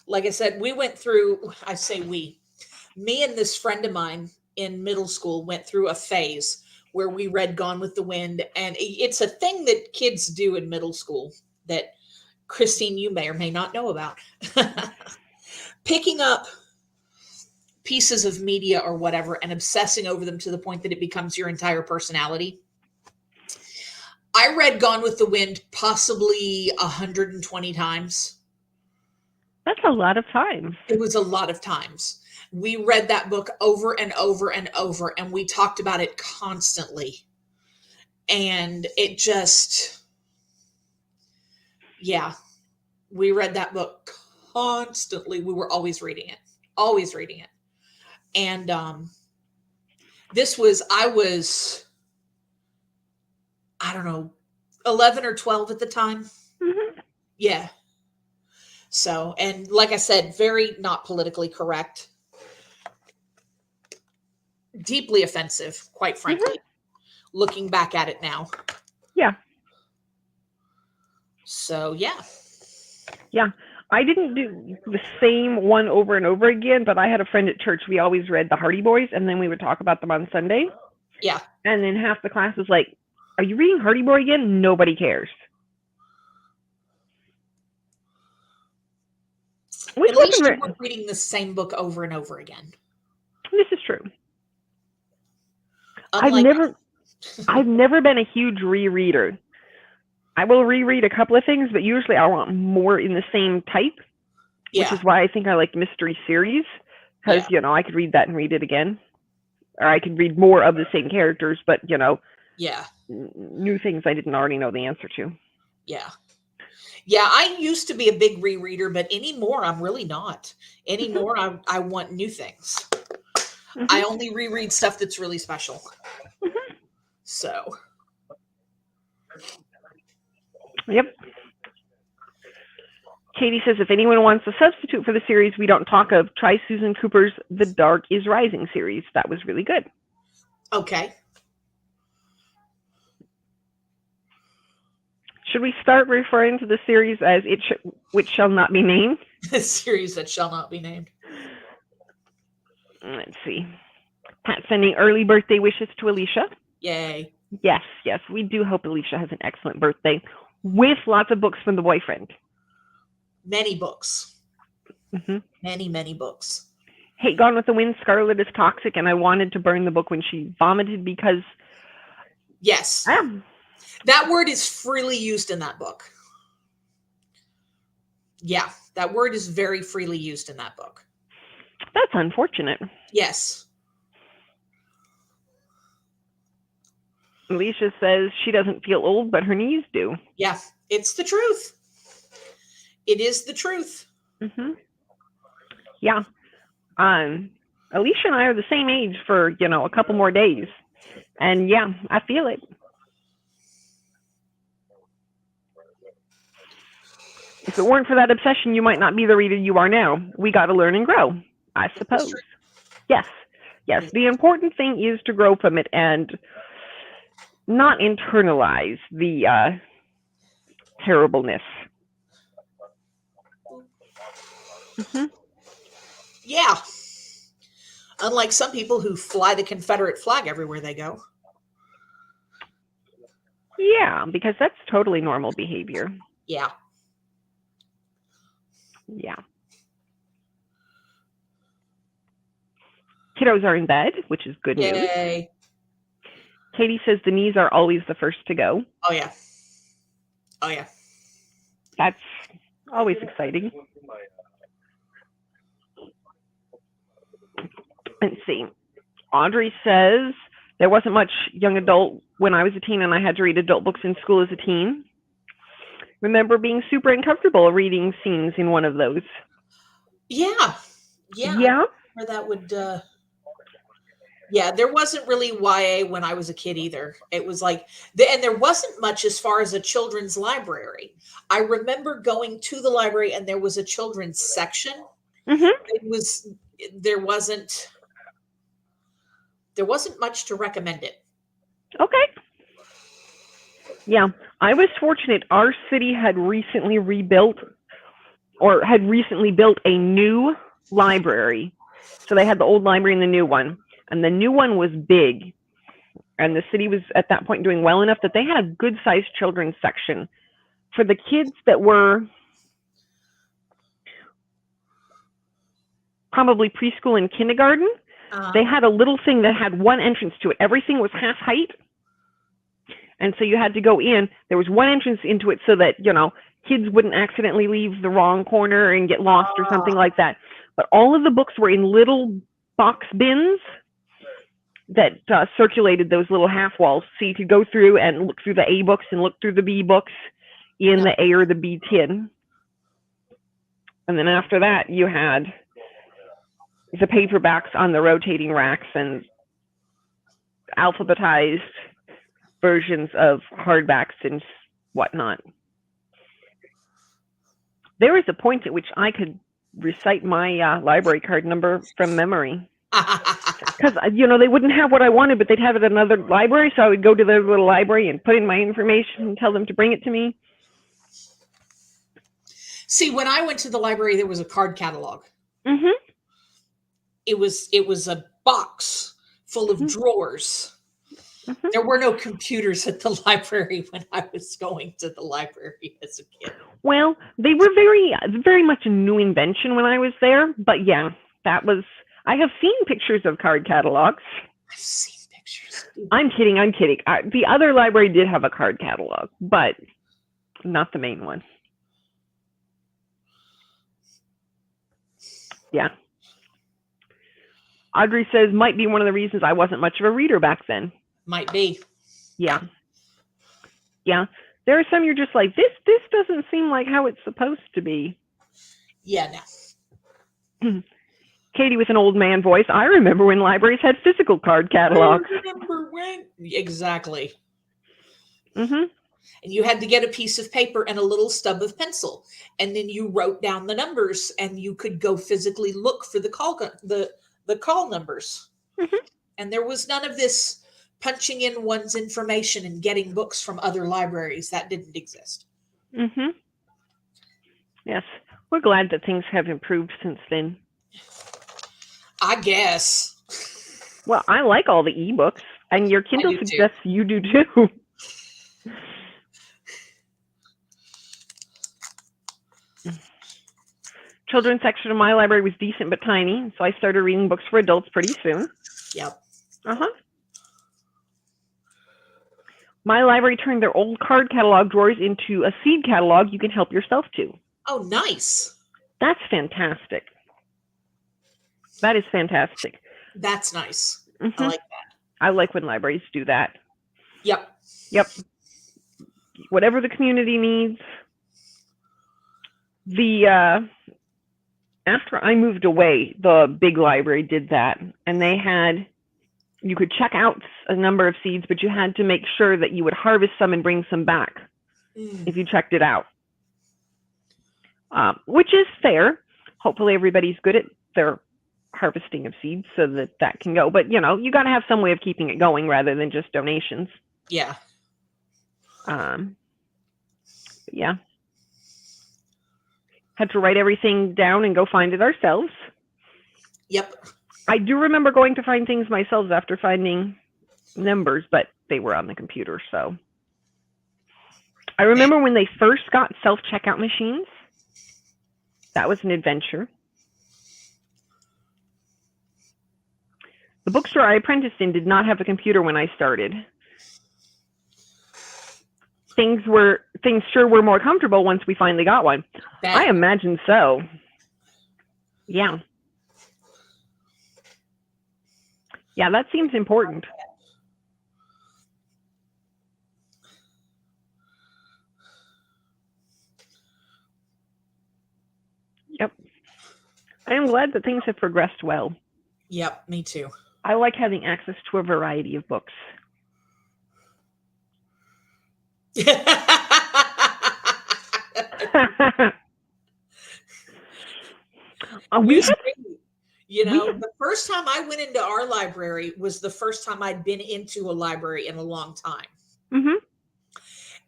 Like I said, we went through, I say we, me and this friend of mine in middle school went through a phase where we read Gone with the Wind. And it's a thing that kids do in middle school that, Christine, you may or may not know about. Picking up pieces of media or whatever and obsessing over them to the point that it becomes your entire personality. I read Gone with the Wind possibly 120 times.
That's a lot of times.
It was a lot of times. We read that book over and over and over, and we talked about it constantly. And it just, yeah, we read that book constantly. We were always reading it. And I was, I don't know, 11 or 12 at the time. Yeah. So, and like I said, very not politically correct. deeply offensive, quite frankly, looking back at it now.
Yeah.
So, yeah.
Yeah. I didn't do the same one over and over again, but I had a friend at church. We always read the Hardy Boys, and then we would talk about them on Sunday.
Yeah.
And then half the class was like, are you reading Hardy Boy again? Nobody cares.
At least you weren't reading the same book over and over again.
This is true. I've never been a huge rereader. I will reread a couple of things, but usually I want more in the same type, which is why I think I like mystery series, because, I could read that and read it again. Or I could read more of the same characters, but, new things I didn't already know the answer to.
Yeah. Yeah, I used to be a big rereader, but anymore, I'm really not. Anymore, I want new things. I only reread stuff that's really special. So.
Yep. Katie says, if anyone wants a substitute for the series we don't talk of, try Susan Cooper's The Dark is Rising series. That was really good.
Okay.
Should we start referring to the series as which shall not be named?
The series that shall not be named.
Let's see. Pat sending early birthday wishes to Alicia.
Yay.
Yes. We do hope Alicia has an excellent birthday with lots of books from the boyfriend.
Many books. Many books.
Hey, Gone with the Wind, Scarlet is toxic, and I wanted to burn the book when she vomited because...
Yes. That word is freely used in that book. Yeah, that word is very freely used in that book.
That's unfortunate.
Yes.
Alicia says she doesn't feel old, but her knees do.
Yeah, it's the truth. It is the truth.
Yeah. Alicia and I are the same age for, a couple more days. And yeah, I feel it. If it weren't for that obsession, you might not be the reader you are now. We got to learn and grow, I suppose. Yes. The important thing is to grow from it and not internalize the terribleness.
Yeah. Unlike some people who fly the Confederate flag everywhere they go.
Yeah, because that's totally normal behavior.
Yeah.
Kiddos are in bed, which is good news.
Yay.
Katie says the knees are always the first to go.
Oh, yeah.
That's always exciting. Let's see. Audrey says, there wasn't much young adult when I was a teen and I had to read adult books in school as a teen. Remember being super uncomfortable reading scenes in one of those.
Yeah. Where that would... Yeah, there wasn't really YA when I was a kid either. It was like, and there wasn't much as far as a children's library. I remember going to the library and there was a children's section. There wasn't much to recommend it.
Okay. Yeah, I was fortunate. Our city had recently built a new library. So they had the old library and the new one. And the new one was big. And the city was at that point doing well enough that they had a good-sized children's section. For the kids that were probably preschool and kindergarten, they had a little thing that had one entrance to it. Everything was half height. And so you had to go in. There was one entrance into it so that, kids wouldn't accidentally leave the wrong corner and get lost or something like that. But all of the books were in little box bins that circulated those little half walls. So you could go through and look through the A books and look through the B books in the A or the B tin. And then after that, you had the paperbacks on the rotating racks and alphabetized versions of hardbacks and whatnot. There was a point at which I could recite my library card number from memory. Because, they wouldn't have what I wanted, but they'd have it at another library. So I would go to their little library and put in my information and tell them to bring it to me.
See, when I went to the library, there was a card catalog.
Mm-hmm.
It was a box full of drawers. Mm-hmm. There were no computers at the library when I was going to the library as a kid.
Well, they were very, very much a new invention when I was there. But yeah, I have seen pictures of card catalogs.
I've seen pictures.
I'm kidding. The other library did have a card catalog, but not the main one. Yeah. Audrey says, might be one of the reasons I wasn't much of a reader back then.
Might be.
Yeah. Yeah. There are some you're just like, this doesn't seem like how it's supposed to be.
Yeah, no.
Katie with an old man voice. I remember when libraries had physical card catalogs.
I remember when. Exactly.
Mm-hmm.
And you had to get a piece of paper and a little stub of pencil. And then you wrote down the numbers and you could go physically look for the call numbers. Mm-hmm. And there was none of this punching in one's information and getting books from other libraries. That didn't exist.
Mm-hmm. Yes. We're glad that things have improved since then.
I guess.
Well, I like all the ebooks, and your Kindle suggests you do too. Children's section of my library was decent but tiny, so I started reading books for adults pretty soon.
Yep.
Uh-huh. My library turned their old card catalog drawers into a seed catalog you can help yourself to.
Oh, nice.
That's fantastic. That is fantastic.
That's nice.
Mm-hmm.
I like that.
I like when libraries do that.
Yep.
Yep. Whatever the community needs. After I moved away, the big library did that, and you could check out a number of seeds, but you had to make sure that you would harvest some and bring some back if you checked it out, which is fair. Hopefully everybody's good at their harvesting of seeds so that can go. But, you got to have some way of keeping it going rather than just donations.
Yeah.
Yeah. Had to write everything down and go find it ourselves.
Yep.
I do remember going to find things myself after finding numbers, but they were on the computer, so. I remember when they first got self-checkout machines. That was an adventure. The bookstore I apprenticed in did not have a computer when I started. Things sure were more comfortable once we finally got one. I imagine so. Yeah. Yeah, that seems important. Yep. I am glad that things have progressed well.
Yep, me too.
I like having access to a variety of books.
The first time I went into our library was the first time I'd been into a library in a long time.
Mm-hmm.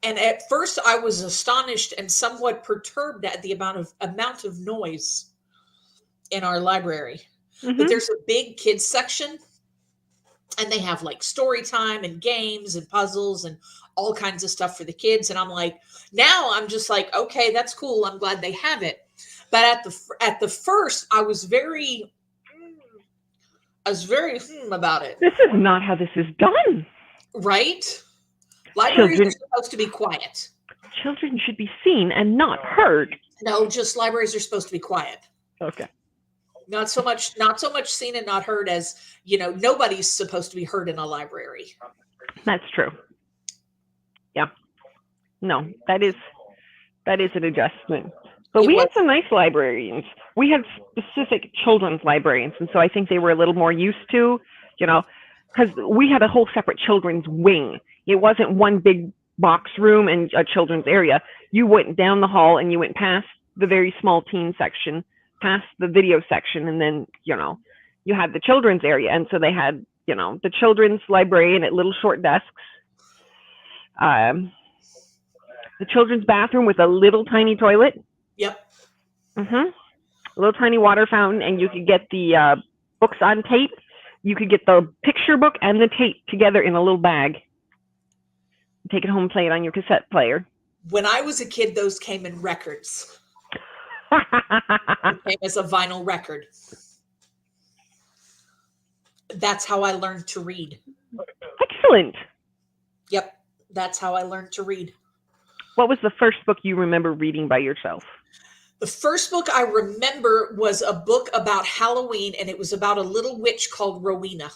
And at first I was astonished and somewhat perturbed at the amount of noise in our library. Mm-hmm. But there's a big kids section and they have like story time and games and puzzles and all kinds of stuff for the kids. And I'm like, now I'm just like, okay, that's cool. I'm glad they have it. But at the first, I was very about it.
This is not how this is done.
Right? Libraries are supposed to be quiet.
Children should be seen and not heard.
No, just libraries are supposed to be quiet.
Okay.
Not so much seen and not heard as, nobody's supposed to be heard in a library.
That's true. Yeah. No, that is an adjustment. But we had some nice librarians. We had specific children's librarians, and so I think they were a little more used to, because we had a whole separate children's wing. It wasn't one big box room and a children's area. You went down the hall and you went past the very small teen section, past the video section, and then, you you had the children's area. And so they had, the children's librarian at little short desks. The children's bathroom with a little tiny toilet.
Yep.
A little tiny water fountain, and you could get the books on tape. You could get the picture book and the tape together in a little bag. Take it home and play it on your cassette player.
When I was a kid, those came in records. It came as a vinyl record. That's how I learned to read.
Excellent.
Yep. That's how I learned to read.
What was the first book you remember reading by yourself?
The first book I remember was a book about Halloween, and it was about a little witch called Rowena.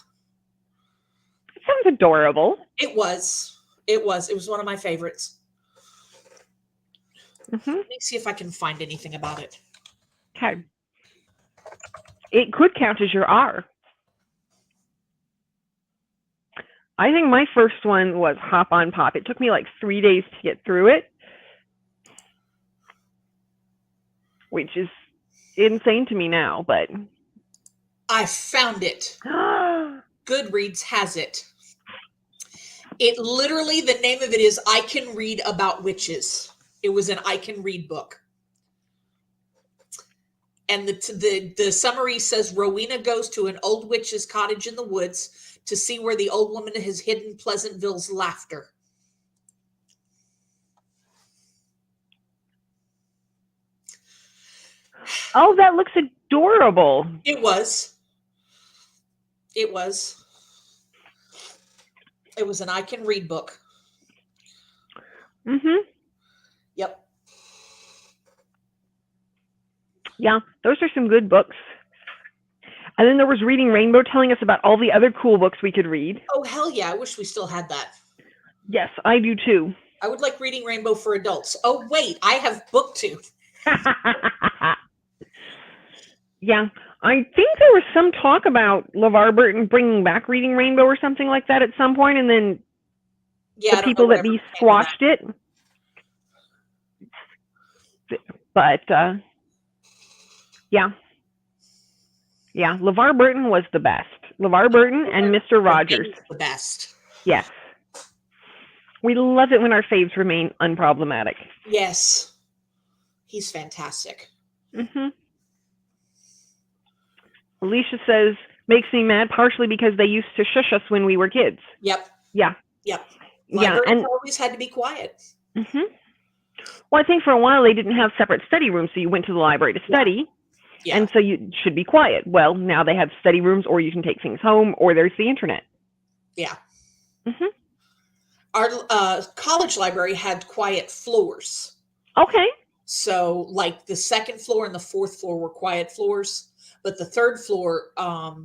It sounds adorable.
It was. It was one of my favorites. Let me see if I can find anything about it.
Okay. It could count as your R. I think my first one was Hop on Pop. It took me like 3 days to get through it, which is insane to me now, but
I found it. Goodreads has it. It literally, the name of it is I Can Read About Witches. It was an I Can Read book. And the summary says Rowena goes to an old witch's cottage in the woods to see where the old woman has hidden Pleasantville's laughter.
Oh, that looks adorable.
It was. It was. It was an I Can Read book. Yep.
Yeah, those are some good books. And then there was Reading Rainbow telling us about all the other cool books we could read.
Oh, hell yeah. I wish we still had that.
Yes, I do too.
I would like Reading Rainbow for adults. Oh, wait, I have BookTube.
Yeah, I think there was some talk about LeVar Burton bringing back Reading Rainbow or something like that at some point, and then the people that be squashed it. But, yeah. Yeah, LeVar Burton was the best. LeVar Burton and Mr. Rogers.
The best.
Yes. We love it when our faves remain unproblematic.
Yes. He's fantastic.
Alicia says, makes me mad partially because they used to shush us when we were kids.
Yep.
Yeah.
Yep.
Yeah.
And always had to be quiet.
Well, I think for a while they didn't have separate study rooms, so you went to the library to study. Yeah. And so you should be quiet. Well, now they have study rooms, or you can take things home, or there's the internet.
Yeah. Our college library had quiet floors.
Okay.
So, like, the second floor and the fourth floor were quiet floors, but the third floor, a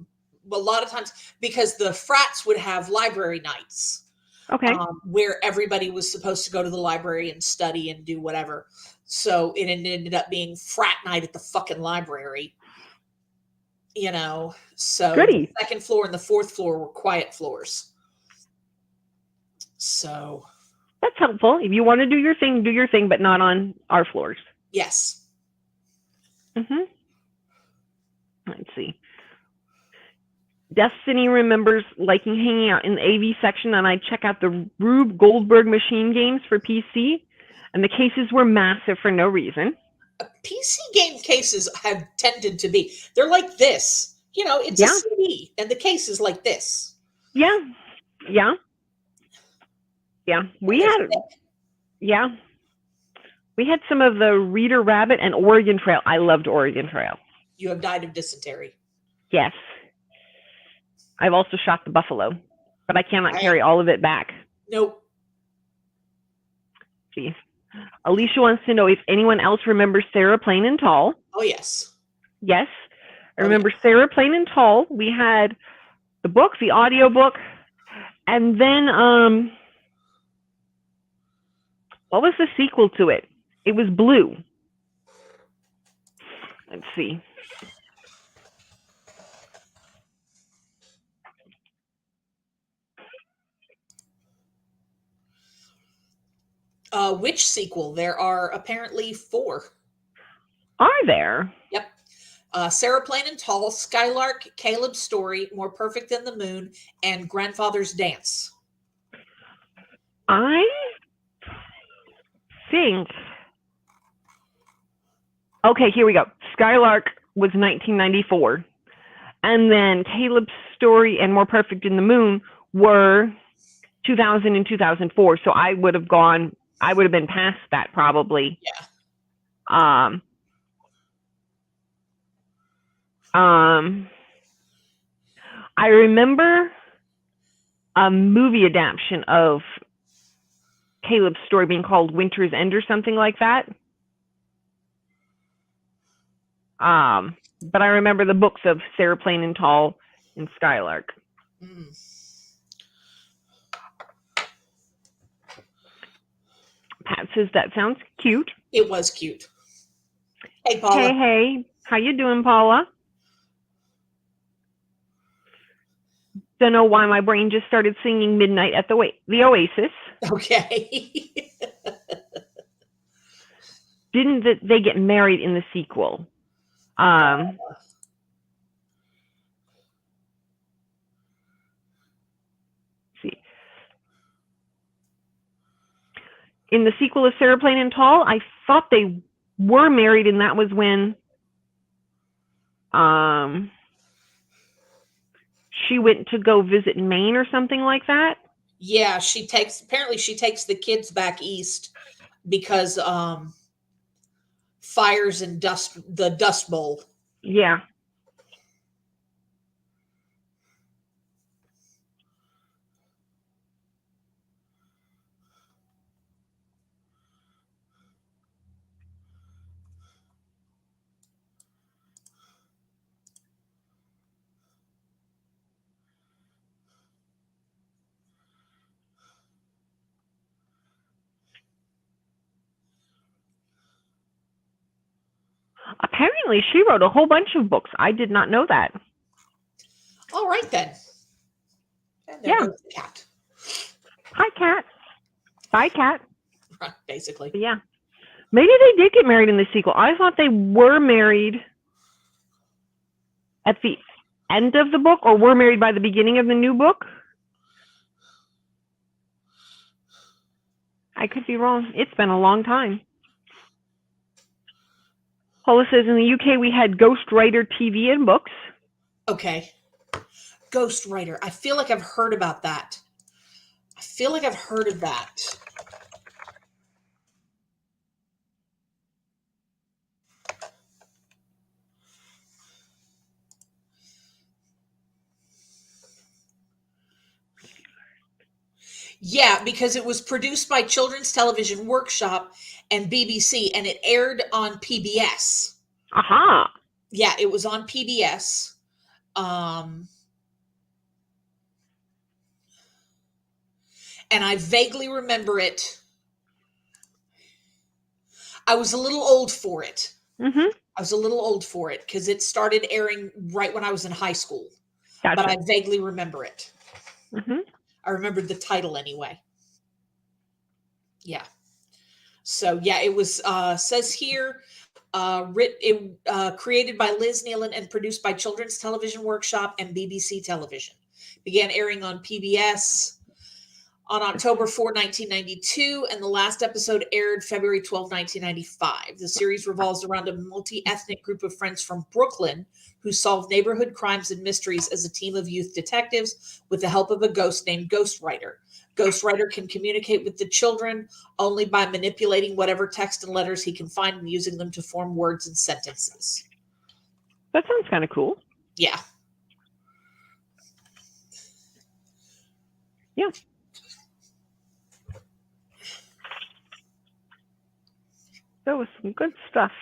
lot of times, because the frats would have library nights.
Okay.
Where everybody was supposed to go to the library and study and do whatever. So it ended up being frat night at the fucking library. So the second floor and the fourth floor were quiet floors. So
that's helpful. If you want to do your thing, but not on our floors.
Yes.
Let's see. Destiny remembers liking hanging out in the AV section, and I'd check out the Rube Goldberg machine games for PC, and the cases were massive for no reason.
PC game cases have tended to be. They're like this. It's a CD, and the case is like this.
Yeah. Yeah. Yeah. We had some of the Reader Rabbit and Oregon Trail. I loved Oregon Trail.
You have died of dysentery.
Yes. I've also shot the buffalo, but I cannot carry all of it back.
Nope.
See. Alicia wants to know if anyone else remembers Sarah Plain and Tall.
Oh, yes.
Yes. I remember Sarah Plain and Tall. We had the book, the audio book, and then what was the sequel to it? It was blue. Let's see.
Which sequel? There are apparently 4.
Are there?
Yep. Sarah Plain and Tall, Skylark, Caleb's Story, More Perfect Than the Moon, and Grandfather's Dance.
I think. Okay, here we go. Skylark was 1994. And then Caleb's Story and More Perfect in the Moon were 2000 and 2004. So I would have been past that probably.
Yeah.
I remember a movie adaptation of Caleb's Story being called Winter's End or something like that. But I remember the books of Sarah Plain and Tall and Skylark. Pat says that sounds cute.
It was cute. Hey, Paula.
Hey. How you doing, Paula? Don't know why my brain just started singing Midnight at the Oasis.
Okay.
Didn't they get married in the sequel? See. In the sequel of Sarah Plain and Tall, I thought they were married, and that was when she went to go visit Maine or something like that.
Yeah, she takes the kids back east because fires and the Dust Bowl.
Yeah. Apparently, she wrote a whole bunch of books. I did not know that.
All right, then. And there goes the cat.
Hi, cat. Bye, cat.
Basically.
But yeah. Maybe they did get married in the sequel. I thought they were married at the end of the book, or were married by the beginning of the new book. I could be wrong. It's been a long time. Paula says, in the UK, we had Ghostwriter TV and books.
Okay. Ghostwriter. I feel like I've heard about that. I feel like I've heard of that. Yeah, because it was produced by Children's Television Workshop and BBC, and it aired on PBS.
Aha.
Yeah, it was on PBS. And I vaguely remember it. I was a little old for it.
Mm-hmm.
I was a little old for it because it started airing right when I was in high school.
Gotcha.
But I vaguely remember it.
Mm-hmm.
I remembered the title anyway. Yeah. So yeah, it was says here, created by Liz Nealon and produced by Children's Television Workshop and BBC Television. Began airing on PBS on October 4, 1992, and the last episode aired February 12, 1995. The series revolves around a multi-ethnic group of friends from Brooklyn who solve neighborhood crimes and mysteries as a team of youth detectives with the help of a ghost named Ghostwriter. Ghostwriter can communicate with the children only by manipulating whatever text and letters he can find and using them to form words and sentences.
That sounds kind of cool.
Yeah.
Yeah. That was some good stuff.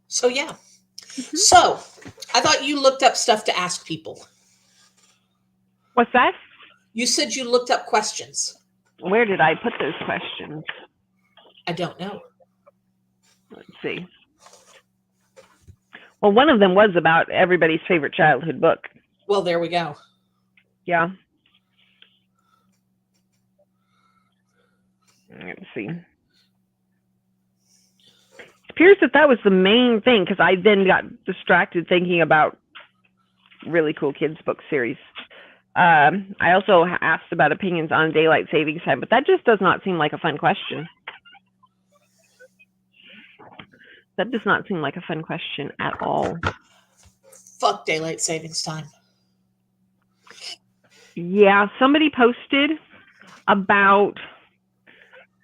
So, yeah. Mm-hmm. So, I thought you looked up stuff to ask people.
What's that?
You said you looked up questions.
Where did I put those questions?
I don't know.
Let's see. Well, one of them was about everybody's favorite childhood book.
Well, there we go.
Yeah. Let's see. appears that was the main thing, because I then got distracted thinking about really cool kids book series. I also asked about opinions on daylight savings time, but that just does not seem like a fun question. That does not seem like a fun question at all.
Fuck daylight savings time.
Yeah, somebody posted about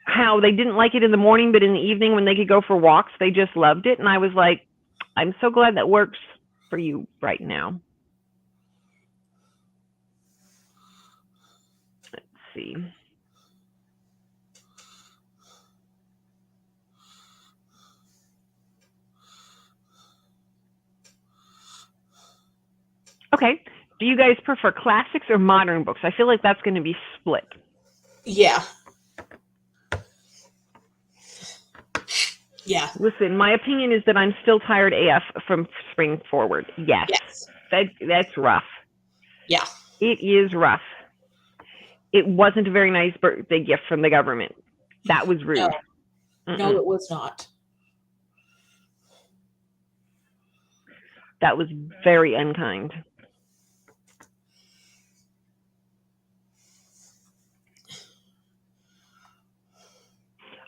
how they didn't like it in the morning, but in the evening when they could go for walks, they just loved it. And I was like, I'm so glad that works for you right now. Let's see. Okay. Do you guys prefer classics or modern books? I feel like that's going to be split.
Yeah. Yeah.
Listen, my opinion is that I'm still tired AF from spring forward. Yes. That's rough.
Yeah.
It is rough. It wasn't a very nice birthday gift from the government. That was rude.
No, it was not.
That was very unkind.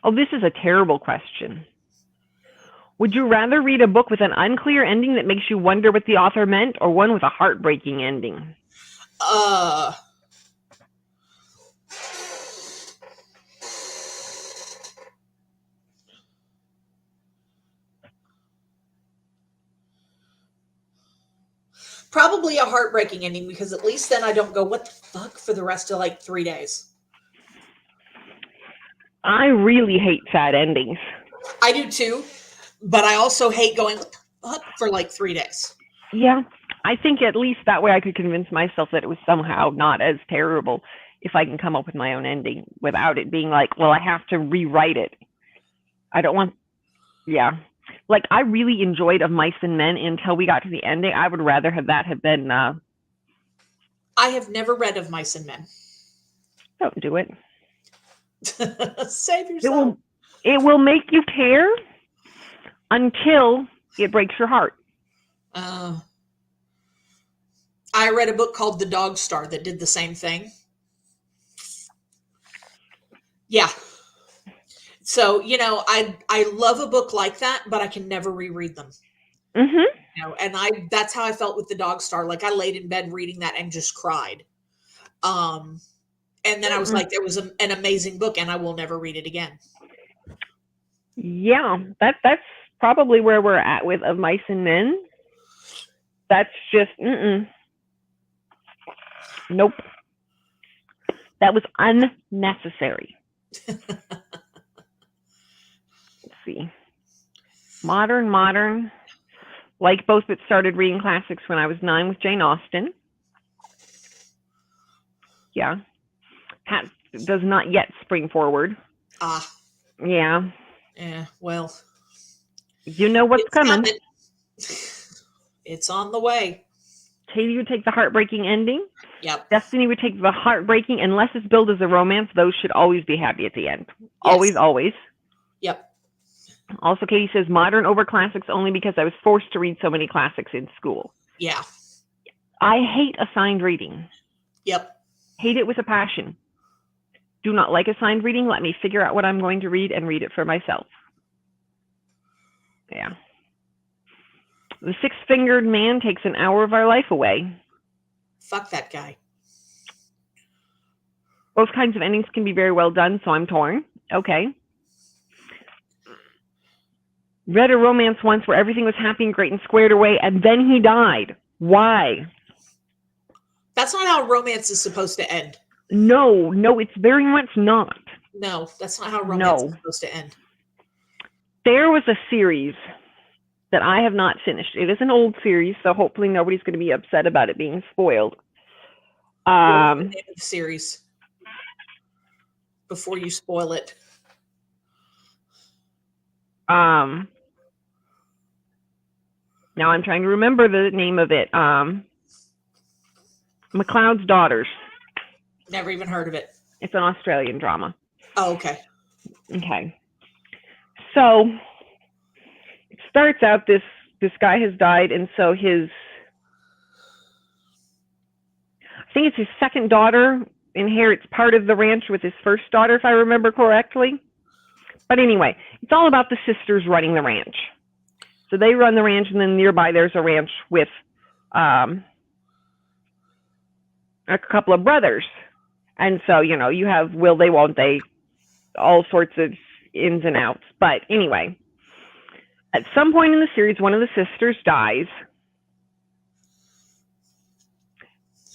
Oh, this is a terrible question. Would you rather read a book with an unclear ending that makes you wonder what the author meant, or one with a heartbreaking ending?
Probably a heartbreaking ending, because at least then I don't go, what the fuck, for the rest of like 3 days.
I really hate sad endings.
I do too, but I also hate going, what the fuck, for like 3 days.
Yeah, I think at least that way I could convince myself that it was somehow not as terrible if I can come up with my own ending without it being like, well, I have to rewrite it. I don't want, yeah. Like, I really enjoyed Of Mice and Men until we got to the ending. I would rather have that have been... I
have never read Of Mice and Men.
Don't do it.
Save yourself.
It will make you care until it breaks your heart.
I read a book called The Dog Star that did the same thing. Yeah. So, you know, I love a book like that, but I can never reread them.
Mm-hmm.
You know, and that's how I felt with The Dog Star. Like, I laid in bed reading that and just cried. And then I was like, there was an amazing book, and I will never read it again.
Yeah, that's probably where we're at with Of Mice and Men. That's just, nope. That was unnecessary. Let's see. Modern. Like both, but started reading classics when I was 9 with Jane Austen. Yeah. Pat does not yet spring forward. Yeah.
Yeah, well.
You know what's coming.
It's on the way.
Katie would take the heartbreaking ending.
Yep.
Destiny would take the heartbreaking, unless it's billed as a romance. Those should always be happy at the end. Yes. Always.
Yep.
Also, Katie says modern over classics only because I was forced to read so many classics in school.
Yeah.
I hate assigned reading.
Yep.
Hate it with a passion. Do not like assigned reading. Let me figure out what I'm going to read and read it for myself. Yeah. The Six-Fingered Man takes an hour of our life away.
Fuck that guy.
Both kinds of endings can be very well done, so I'm torn. Okay. Read a romance once where everything was happy and great and squared away, and then he died. Why?
That's not how romance is supposed to end.
No, it's very much not.
No, that's not how romance is supposed to end.
There was a series that I have not finished. It is an old series, so hopefully nobody's going to be upset about it being spoiled.
What's the name of the series? Before you spoil it.
Now I'm trying to remember the name of it. McLeod's Daughters.
Never even heard of it.
It's an Australian drama.
Oh, okay.
Okay. So starts out this guy has died, and so I think it's his second daughter inherits part of the ranch with his first daughter, if I remember correctly. But anyway, it's all about the sisters running the ranch. So they run the ranch, and then nearby there's a ranch with a couple of brothers. And so, you have will they, won't they, all sorts of ins and outs. But anyway, at some point in the series, one of the sisters dies,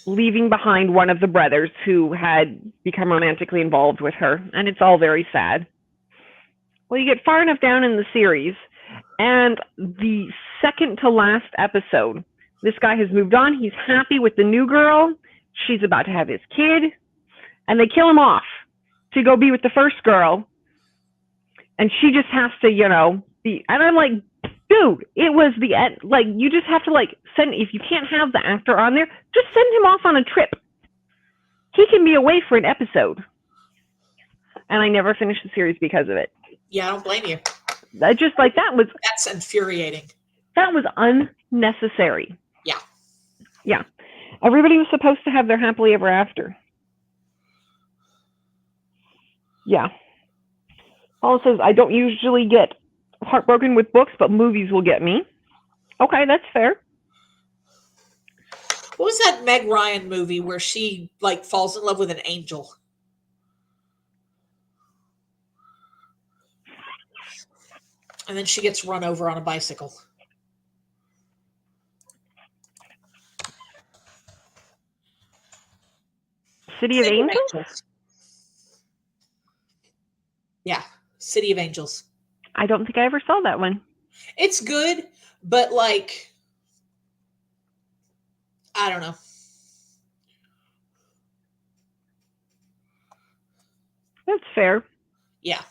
leaving behind one of the brothers who had become romantically involved with her. And it's all very sad. Well, you get far enough down in the series, and the second to last episode, this guy has moved on. He's happy with the new girl. She's about to have his kid, and they kill him off to go be with the first girl. And she just has to, be, and I'm like, dude, it was the end. Like, you just have to, send, if you can't have the actor on there, just send him off on a trip. He can be away for an episode. And I never finished the series because of it.
Yeah, I don't blame you.
That's
infuriating.
That was unnecessary.
Yeah.
Yeah. Everybody was supposed to have their happily ever after. Yeah. Paula says, I don't usually get heartbroken with books, but movies will get me. Okay, that's fair.
What was that Meg Ryan movie where she falls in love with an angel? And then she gets run over on a bicycle.
City of Angels?
Yeah, City of Angels.
I don't think I ever saw that one.
It's good, but I don't know.
That's fair.
Yeah.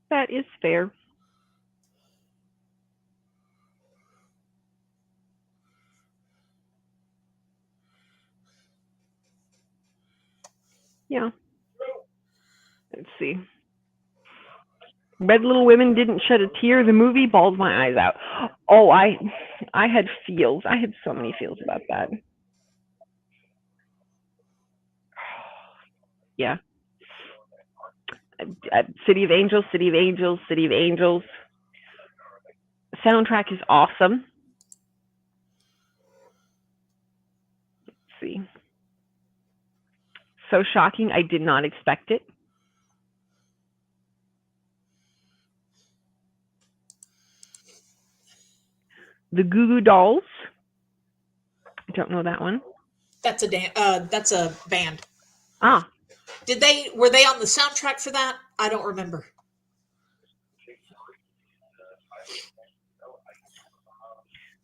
That is fair. Yeah. Let's see. Red Little Women didn't shed a tear. The movie bawled my eyes out. Oh, I had feels. I had so many feels about that. Yeah. City of Angels, City of Angels, City of Angels. The soundtrack is awesome. Let's see. So shocking. I did not expect it. The Goo Goo Dolls. I don't know that one.
That's a band.
Ah.
Were they on the soundtrack for that? I don't remember.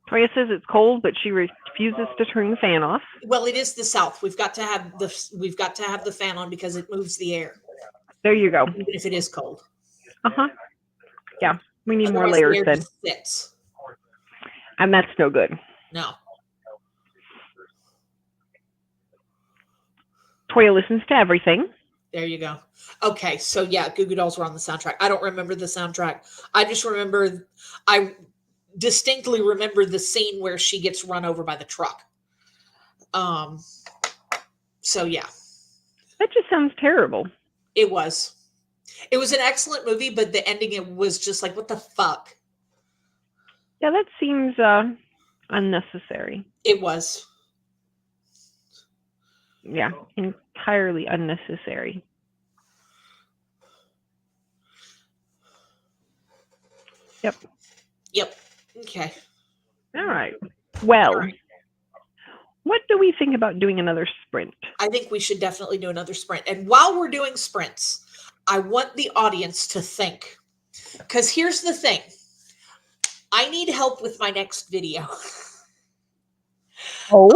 Toya says it's cold, but she refuses to turn the fan off.
Well, it is the South. We've got to have the fan on because it moves the air.
There you go.
Even if it is cold.
Uh-huh. Yeah. We need more layers then.
Sits.
And that's no good.
No.
Toya listens to everything.
There you go. Okay, so yeah, Goo Goo Dolls were on the soundtrack. I don't remember the soundtrack. I just remember, I distinctly remember the scene where she gets run over by the truck. So yeah.
That just sounds terrible.
It was an excellent movie, but the ending, it was just like, what the fuck?
Yeah, that seems unnecessary.
It was.
Yeah, entirely unnecessary. Yep.
Okay.
All right. Well, what do we think about doing another sprint?
I think we should definitely do another sprint. And while we're doing sprints, I want the audience to think. Because here's the thing. I need help with my next video.
Oh.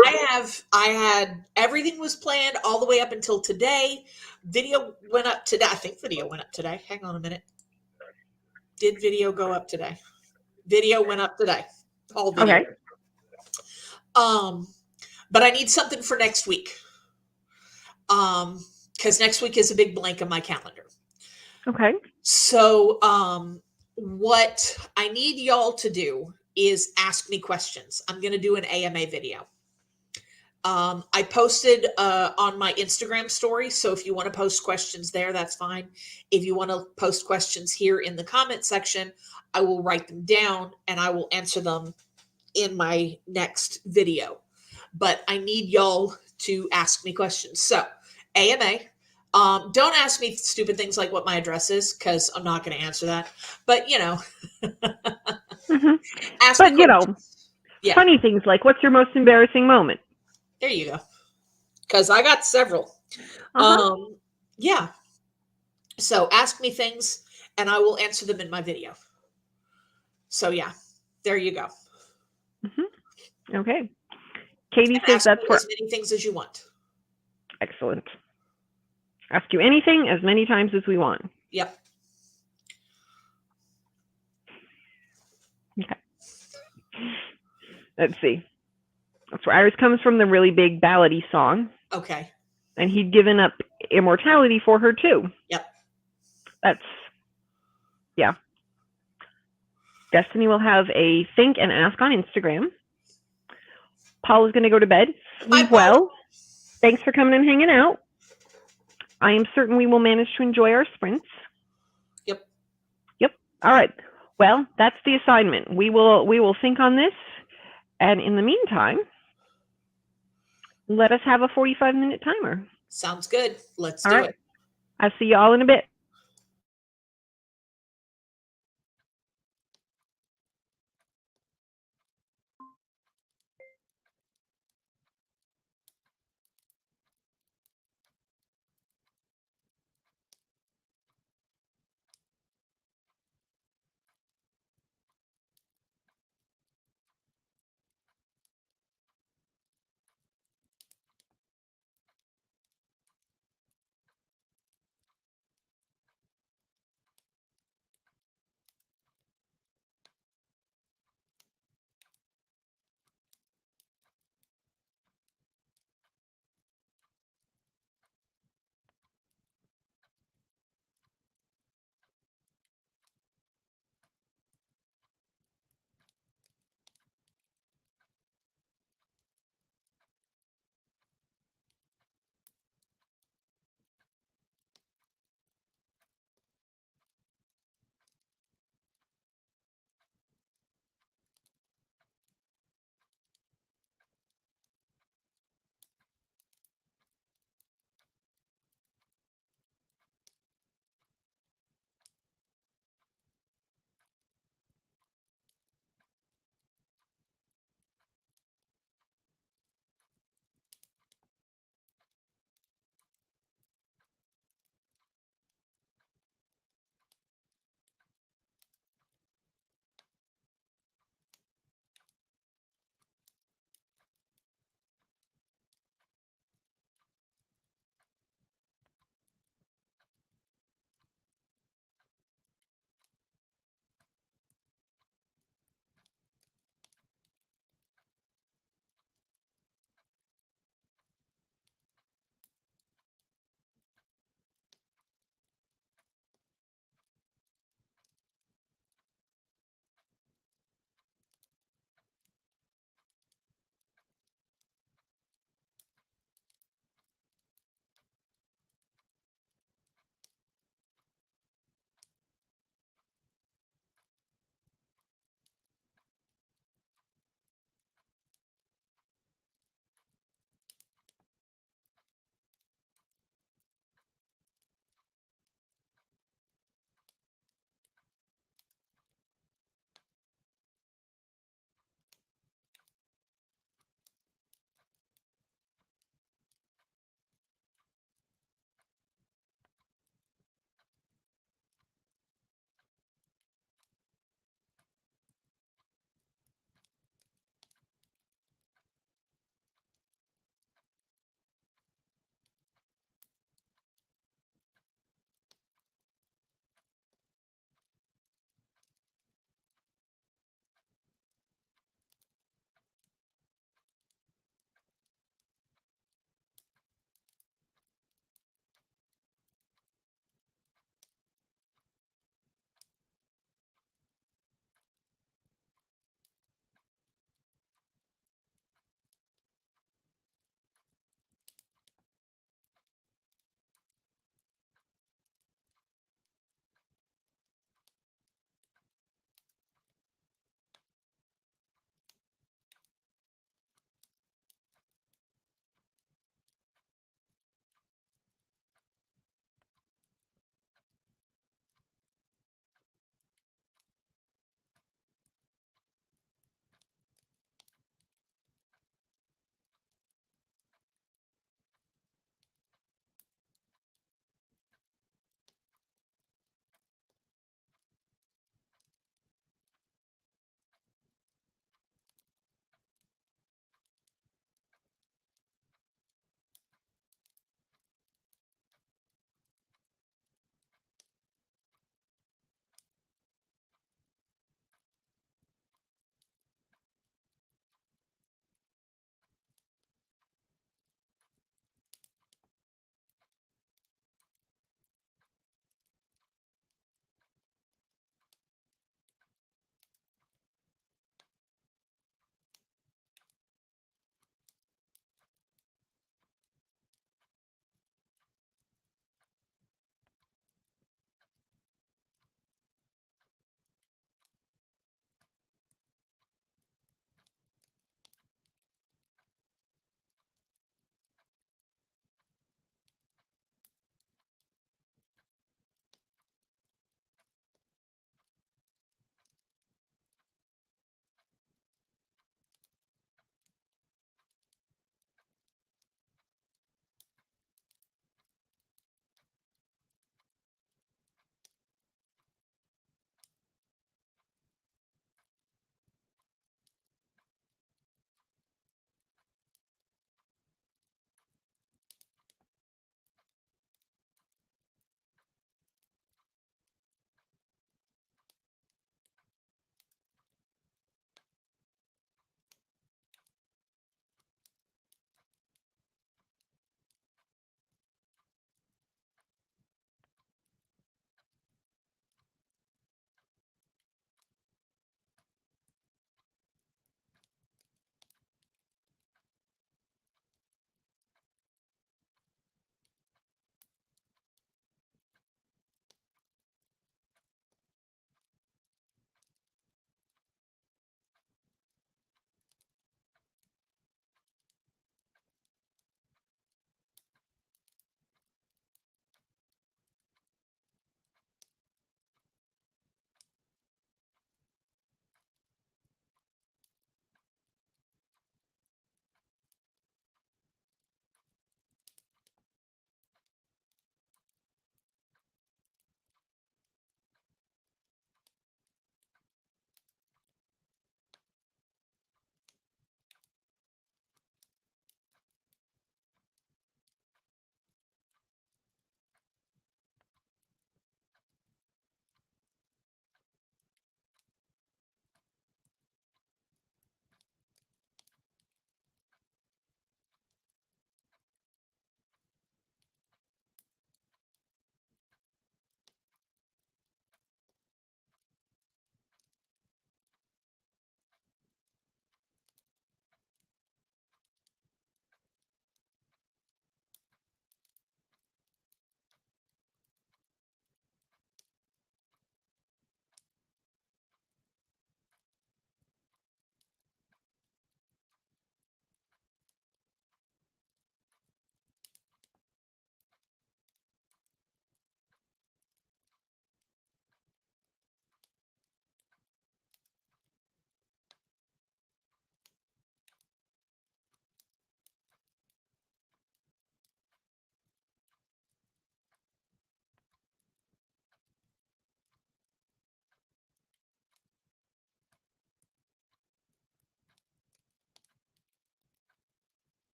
I had everything was planned all the way up until today. Video went up today. I think video went up today. Hang on a minute. Did video go up today? Video went up today. All video.
Okay.
But I need something for next week. Because next week is a big blank on my calendar.
Okay.
So what I need y'all to do is ask me questions. I'm going to do an AMA video. I posted on my Instagram story. So if you want to post questions there, that's fine. If you want to post questions here in the comment section, I will write them down and I will answer them in my next video. But I need y'all to ask me questions. So AMA, don't ask me stupid things like what my address is, because I'm not going to answer that. But, you know, ask
but,
me
you know, funny things like, what's your most embarrassing moment?
There you go. Because I got several. Yeah. So ask me things and I will answer them in my video. So yeah, there you go.
Okay. Katie says that's for
as many things as you want.
Excellent. Ask you anything as many times as we want.
Yep.
Okay. Let's see. That's where Iris comes from, the really big ballady song.
Okay.
And he'd given up immortality for her too.
Yep.
That's, yeah. Destiny will have a think and ask on Instagram. Paul is going to go to bed. Sleep well. Thanks for coming and hanging out. I am certain we will manage to enjoy our sprints.
Yep.
Yep. All right. Well, that's the assignment. We will think on this, and in the meantime, let us have a 45-minute timer.
Sounds good. Let's do it.
I'll see you all in a bit.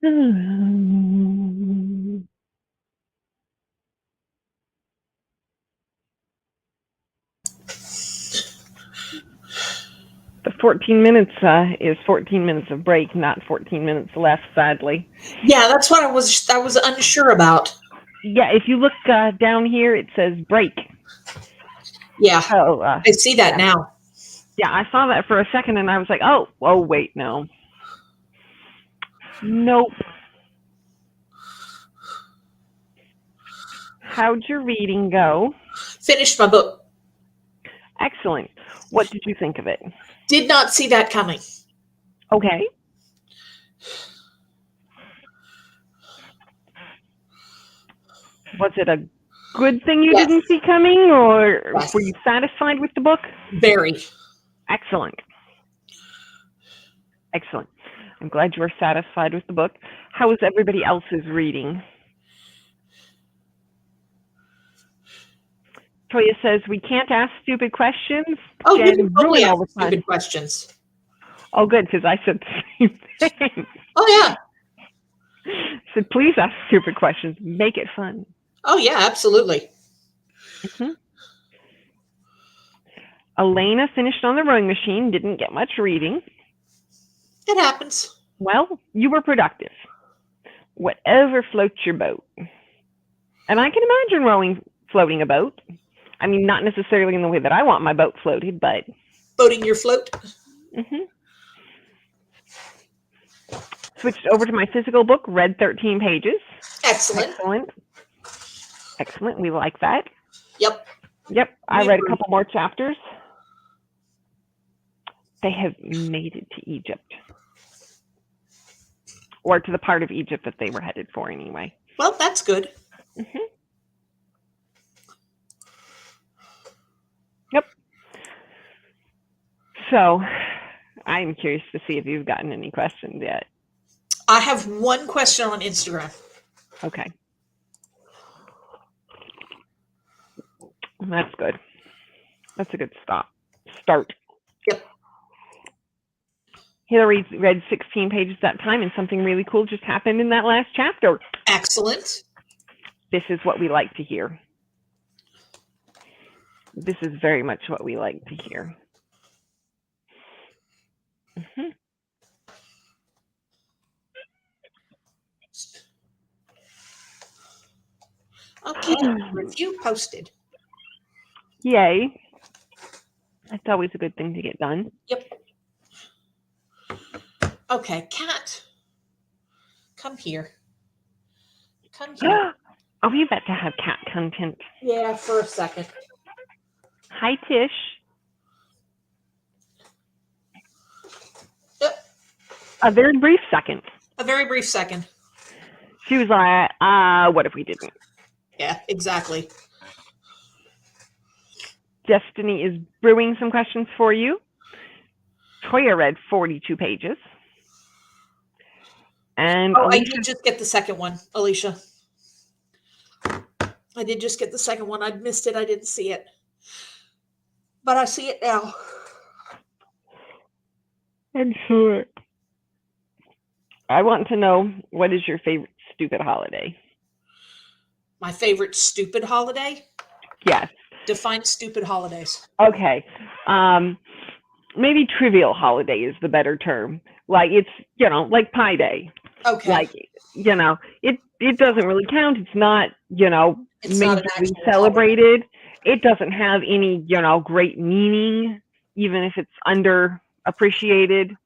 The 14 minutes is 14 minutes of break, not 14 minutes left, sadly.
Yeah, that's what I was unsure about.
Yeah, if you look down here, it says break.
Yeah,
so,
I see that now.
Yeah, I saw that for a second, and I was like, oh, wait, no. Nope. How'd your reading go?
Finished my book.
Excellent. What did you think of it?
Did not see that coming.
Okay. Was it a good thing you didn't see coming, or were you satisfied with the book?
Very.
Excellent. Excellent. I'm glad you were satisfied with the book. How was everybody else's reading? Toya says, we can't ask stupid questions.
Oh, you
Jen,
can totally
all
ask
the time.
stupid questions.
Oh, good, because I said the same thing.
Oh, yeah.
I said, please ask stupid questions. Make it fun.
Oh, yeah, absolutely.
Mm-hmm. Elena finished on the rowing machine, didn't get much reading.
It happens.
Well, you were productive. Whatever floats your boat. And I can imagine floating a boat. I mean, not necessarily in the way that I want my boat floated, but...
Boating your float.
Mm-hmm. Switched over to my physical book, read 13 pages.
Excellent.
Excellent. Excellent. We like that.
Yep.
Yep. I read a couple more chapters. They have made it to Egypt. Or to the part of Egypt that they were headed for anyway.
Well, that's good.
Mm-hmm. Yep. So, I'm curious to see if you've gotten any questions yet.
I have one question on Instagram.
Okay. That's good. That's a good start.
Yep.
Hillary read 16 pages that time, and something really cool just happened in that last chapter.
Excellent.
This is what we like to hear. This is very much what we like to hear. Mm-hmm.
Okay, review posted.
Yay. That's always a good thing to get done.
Yep. Okay, cat. Come here. Come here.
Are we about to have cat content?
Yeah, for a second.
Hi, Tish.
Yep.
A very brief second.
A very brief second.
She was like, what if we didn't?
Yeah, exactly.
Destiny is brewing some questions for you. Toya read 42 pages. And
I did just get the second one, Alicia. I did just get the second one. I missed it. I didn't see it. But I see it now.
I'm sure. I want to know, what is your favorite stupid holiday?
My favorite stupid holiday?
Yes.
Define stupid holidays.
Okay. Maybe trivial holiday is the better term. Like, it's, like Pi Day.
Okay.
Like, it doesn't really count. It's not,
it's not
majorly celebrated. It doesn't have any, great meaning, even if it's underappreciated.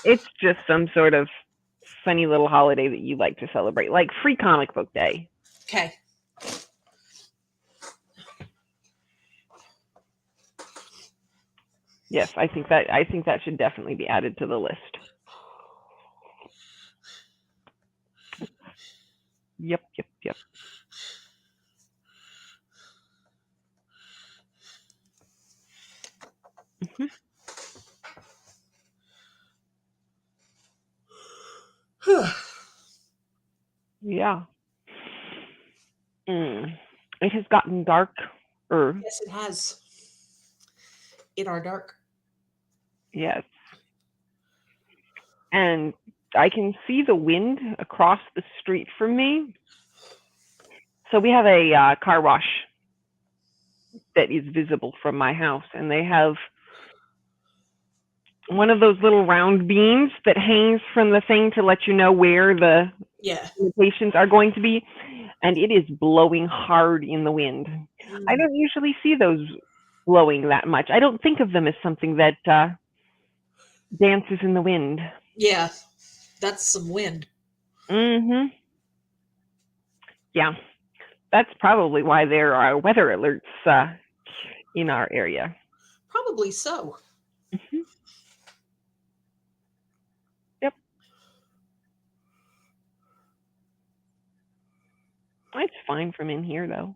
It's just some sort of funny little holiday that you like to celebrate, like Free Comic Book Day.
Okay.
Yes, I think that should definitely be added to the list. Yep. Mm-hmm. Yeah. It has gotten darker.
Yes, it has. It are dark.
Yes. And I can see the wind across the street from me. So we have a car wash that is visible from my house, and they have one of those little round beams that hangs from the thing to let you know where the limitations are going to be, and it is blowing hard in the wind. I don't usually see those blowing that much. I don't think of them as something that dances in the wind.
Yeah, that's some wind.
Mm-hmm. Yeah, that's probably why there are weather alerts in our area.
Probably so.
Mm-hmm. Yep. It's fine from in here, though.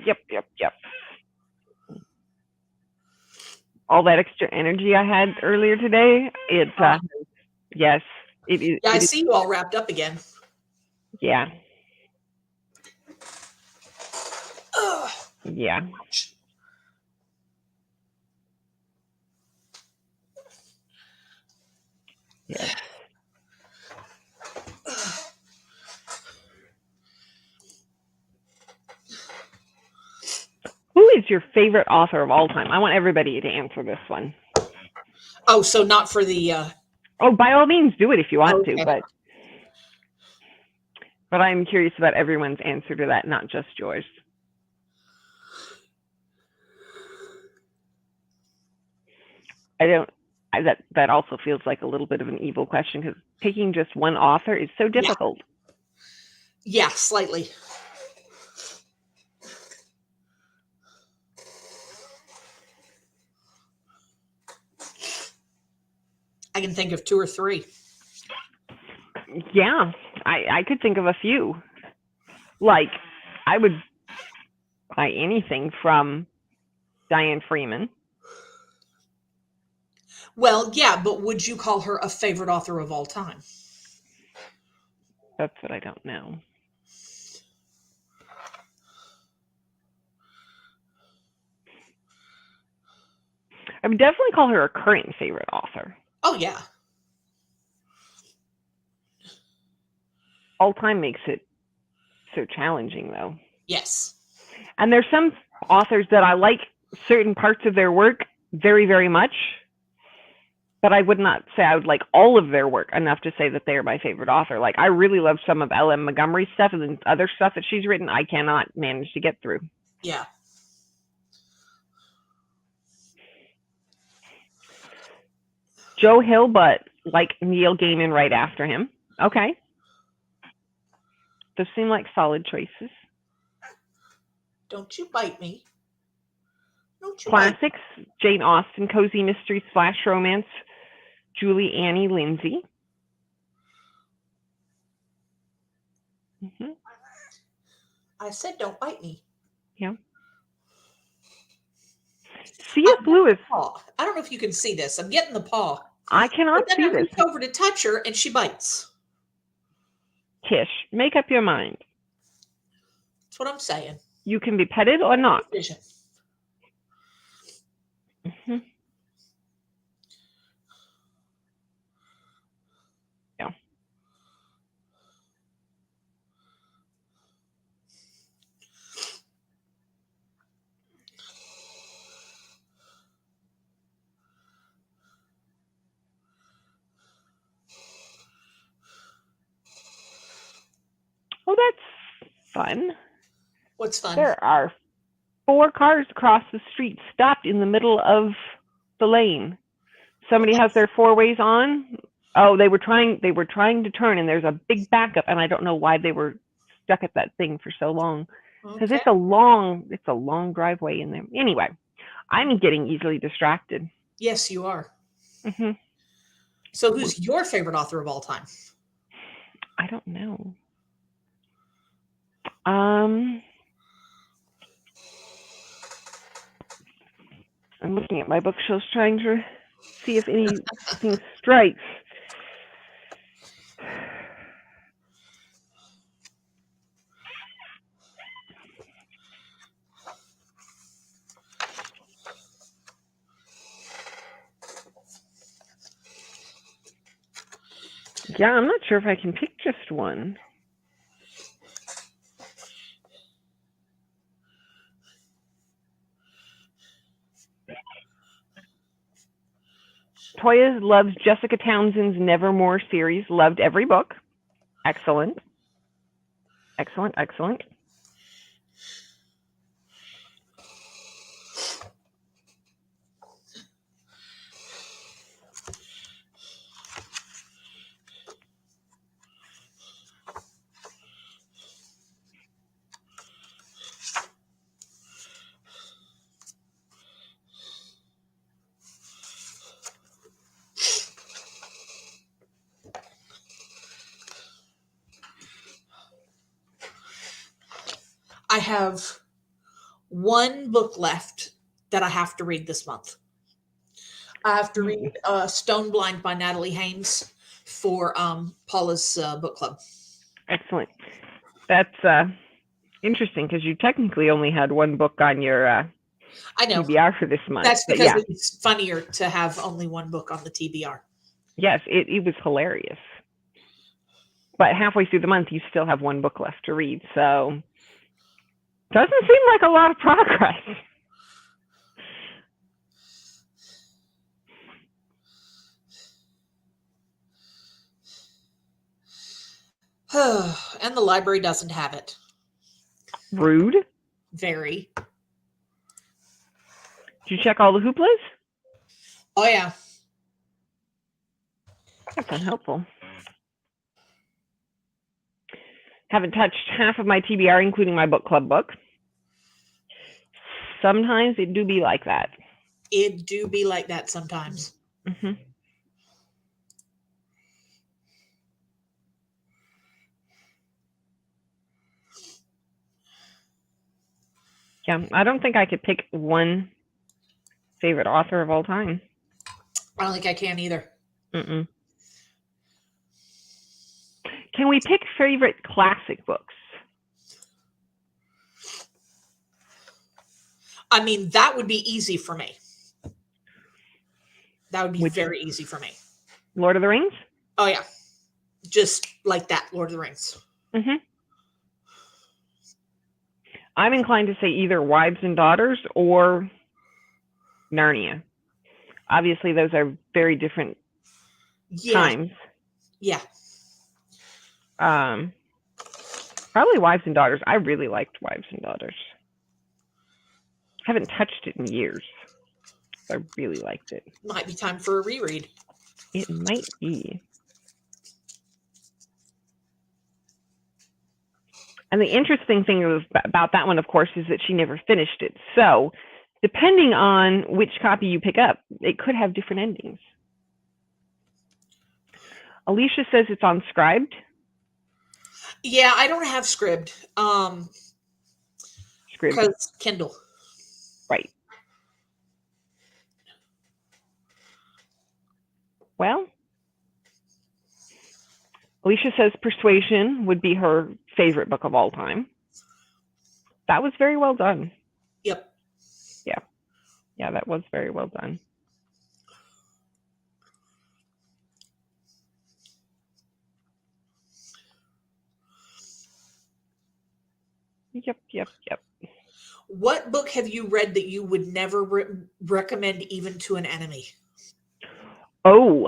Yep. Yep. All that extra energy I had earlier today, yes, it is.
Yeah, I see you all wrapped up again.
Yeah.
Ugh.
Yeah. Yes. Who is your favorite author of all time? I want everybody to answer this one.
Oh, so not for the...
Oh, by all means, do it if you want to, but I'm curious about everyone's answer to that, not just yours. That also feels like a little bit of an evil question, because picking just one author is so difficult.
Yeah, slightly. I can think of 2 or 3.
Yeah, I could think of a few. Like, I would buy anything from Diane Freeman.
Well, yeah, but would you call her a favorite author of all time?
That's what I don't know. I would definitely call her a current favorite author.
Oh, yeah.
All time makes it so challenging, though.
Yes.
And there's some authors that I like certain parts of their work very, very much, but I would not say I would like all of their work enough to say that they are my favorite author. Like, I really love some of L.M. Montgomery's stuff, and then other stuff that she's written I cannot manage to get through.
Yeah.
Joe Hill, but like Neil Gaiman right after him. Okay. Those seem like solid choices.
Don't you bite me. Don't you
Classics, Jane Austen, cozy mystery slash romance, Julie Annie Lindsay. Mm-hmm.
I said don't bite me.
Yeah. C.S. Lewis.
I don't know if you can see this. I'm getting the paw.
I cannot see this. I
reach over to touch her, and she bites.
Tish, make up your mind.
That's what I'm saying.
You can be petted or not. Mm-hmm. Yeah. Oh, that's fun.
What's fun?
There are 4 cars across the street stopped in the middle of the lane. Somebody has their 4-ways on. Oh, they were trying to turn, and there's a big backup, and I don't know why they were stuck at that thing for so long, because it's a long driveway in there. Anyway, I'm getting easily distracted.
Yes, you are.
Mm-hmm.
So who's your favorite author of all time?
I don't know. I'm looking at my bookshelves trying to see if anything strikes. Yeah, I'm not sure if I can pick just one. Toya loves Jessica Townsend's Nevermore series. Loved every book. Excellent. Excellent, excellent.
I have one book left that I have to read this month. I have to read Stone Blind by Natalie Haynes for Paula's book club.
Excellent. That's interesting because you technically only had one book on your
I know.
TBR for this month.
That's because it's funnier to have only one book on the TBR.
Yes, it was hilarious. But halfway through the month, you still have one book left to read. So doesn't seem like a lot of progress.
And the library doesn't have it.
Rude.
Very.
Did you check all the hooplas?
Oh, yeah.
That's unhelpful. Haven't touched half of my TBR, including my book club book. Sometimes it do be like that.
It do be like that sometimes.
Mm-hmm. Yeah, I don't think I could pick one favorite author of all time.
I don't think I can either.
Mm-mm. Can we pick favorite classic books?
I mean, that would be easy for me. That would be very easy for me.
Lord of the Rings?
Oh, yeah. Just like that, Lord of the Rings.
Mm-hmm. I'm inclined to say either Wives and Daughters or Narnia. Obviously, those are very different times.
Yeah.
Probably Wives and Daughters. I really liked Wives and Daughters. Haven't touched it in years. I really liked it.
Might be time for a reread.
It might be. And the interesting thing about that one, of course, is that she never finished it. So depending on which copy you pick up, it could have different endings. Alicia says it's on Scribd.
Yeah, I don't have Scribd. Scribd. Because Kindle.
Right. Well, Alicia says Persuasion would be her favorite book of all time. That was very well done.
Yep.
Yeah. Yeah, that was very well done. Yep.
What book have you read that you would never recommend even to an enemy?
Oh.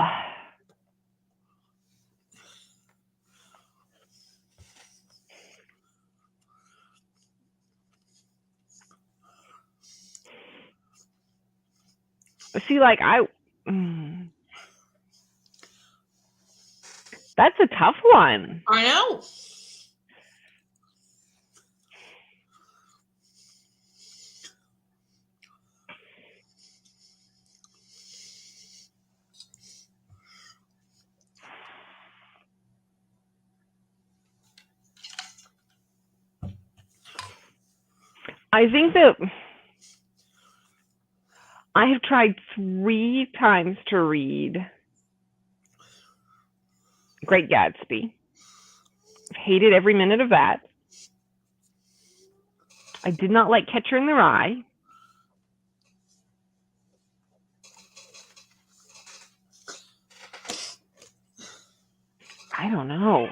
See, like that's a tough one.
I know.
I think that I have tried 3 times to read Great Gatsby. I've hated every minute of that. I did not like Catcher in the Rye. I don't know.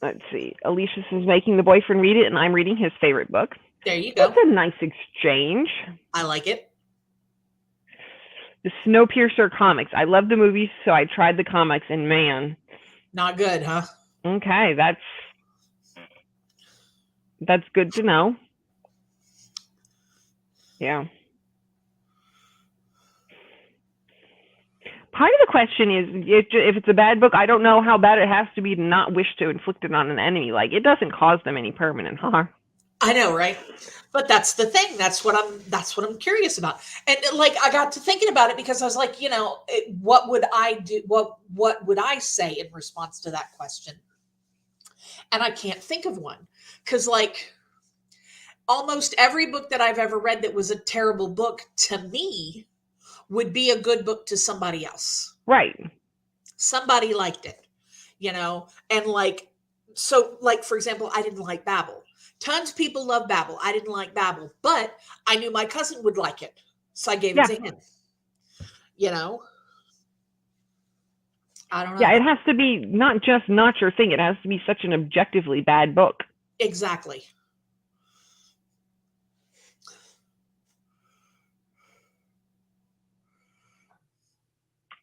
Let's see. Alicia says making the boyfriend read it, and I'm reading his favorite book.
There you go.
That's a nice exchange.
I like it.
The Snowpiercer comics. I love the movies, so I tried the comics, and man.
Not good, huh?
Okay, that's good to know. Yeah. Part of the question is, if it's a bad book, I don't know how bad it has to be to not wish to inflict it on an enemy. Like, it doesn't cause them any permanent harm.
I know, right? But that's the thing. That's what I'm curious about. And like, I got to thinking about it because I was like, what would I do? What would I say in response to that question? And I can't think of one, because like almost every book that I've ever read that was a terrible book to me would be a good book to somebody else.
Right.
Somebody liked it, and like, so like, for example, I didn't like Babel. Tons of people love Babel. I didn't like Babel, but I knew my cousin would like it. So I gave it to him, I don't know.
Yeah, it has to be not just not your thing. It has to be such an objectively bad book.
Exactly.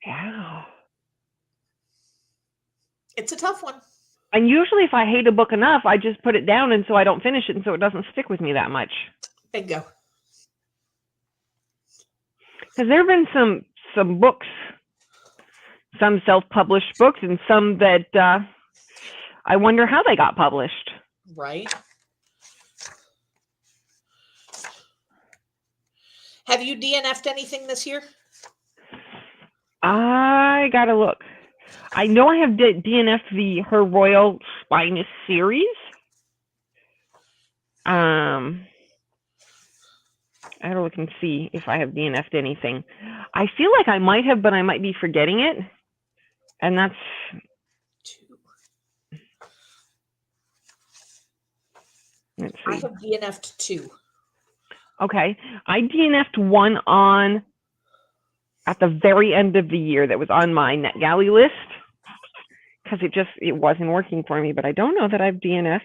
Yeah.
It's a tough one.
And usually if I hate a book enough, I just put it down, and so I don't finish it, and so it doesn't stick with me that much.
Bingo.
Because there have been some books, some self-published books, and some that I wonder how they got published.
Right. Have you DNF'd anything this year?
I gotta look. I know I have DNF'd Her Royal Spinous series. I gotta look and see if I have DNF'd anything. I feel like I might have, but I might be forgetting it. And that's
2.
Let's see.
I have DNF'd 2.
Okay. I DNF'd one at the very end of the year that was on my NetGalley list, because it wasn't working for me, but I don't know that I've DNF'd.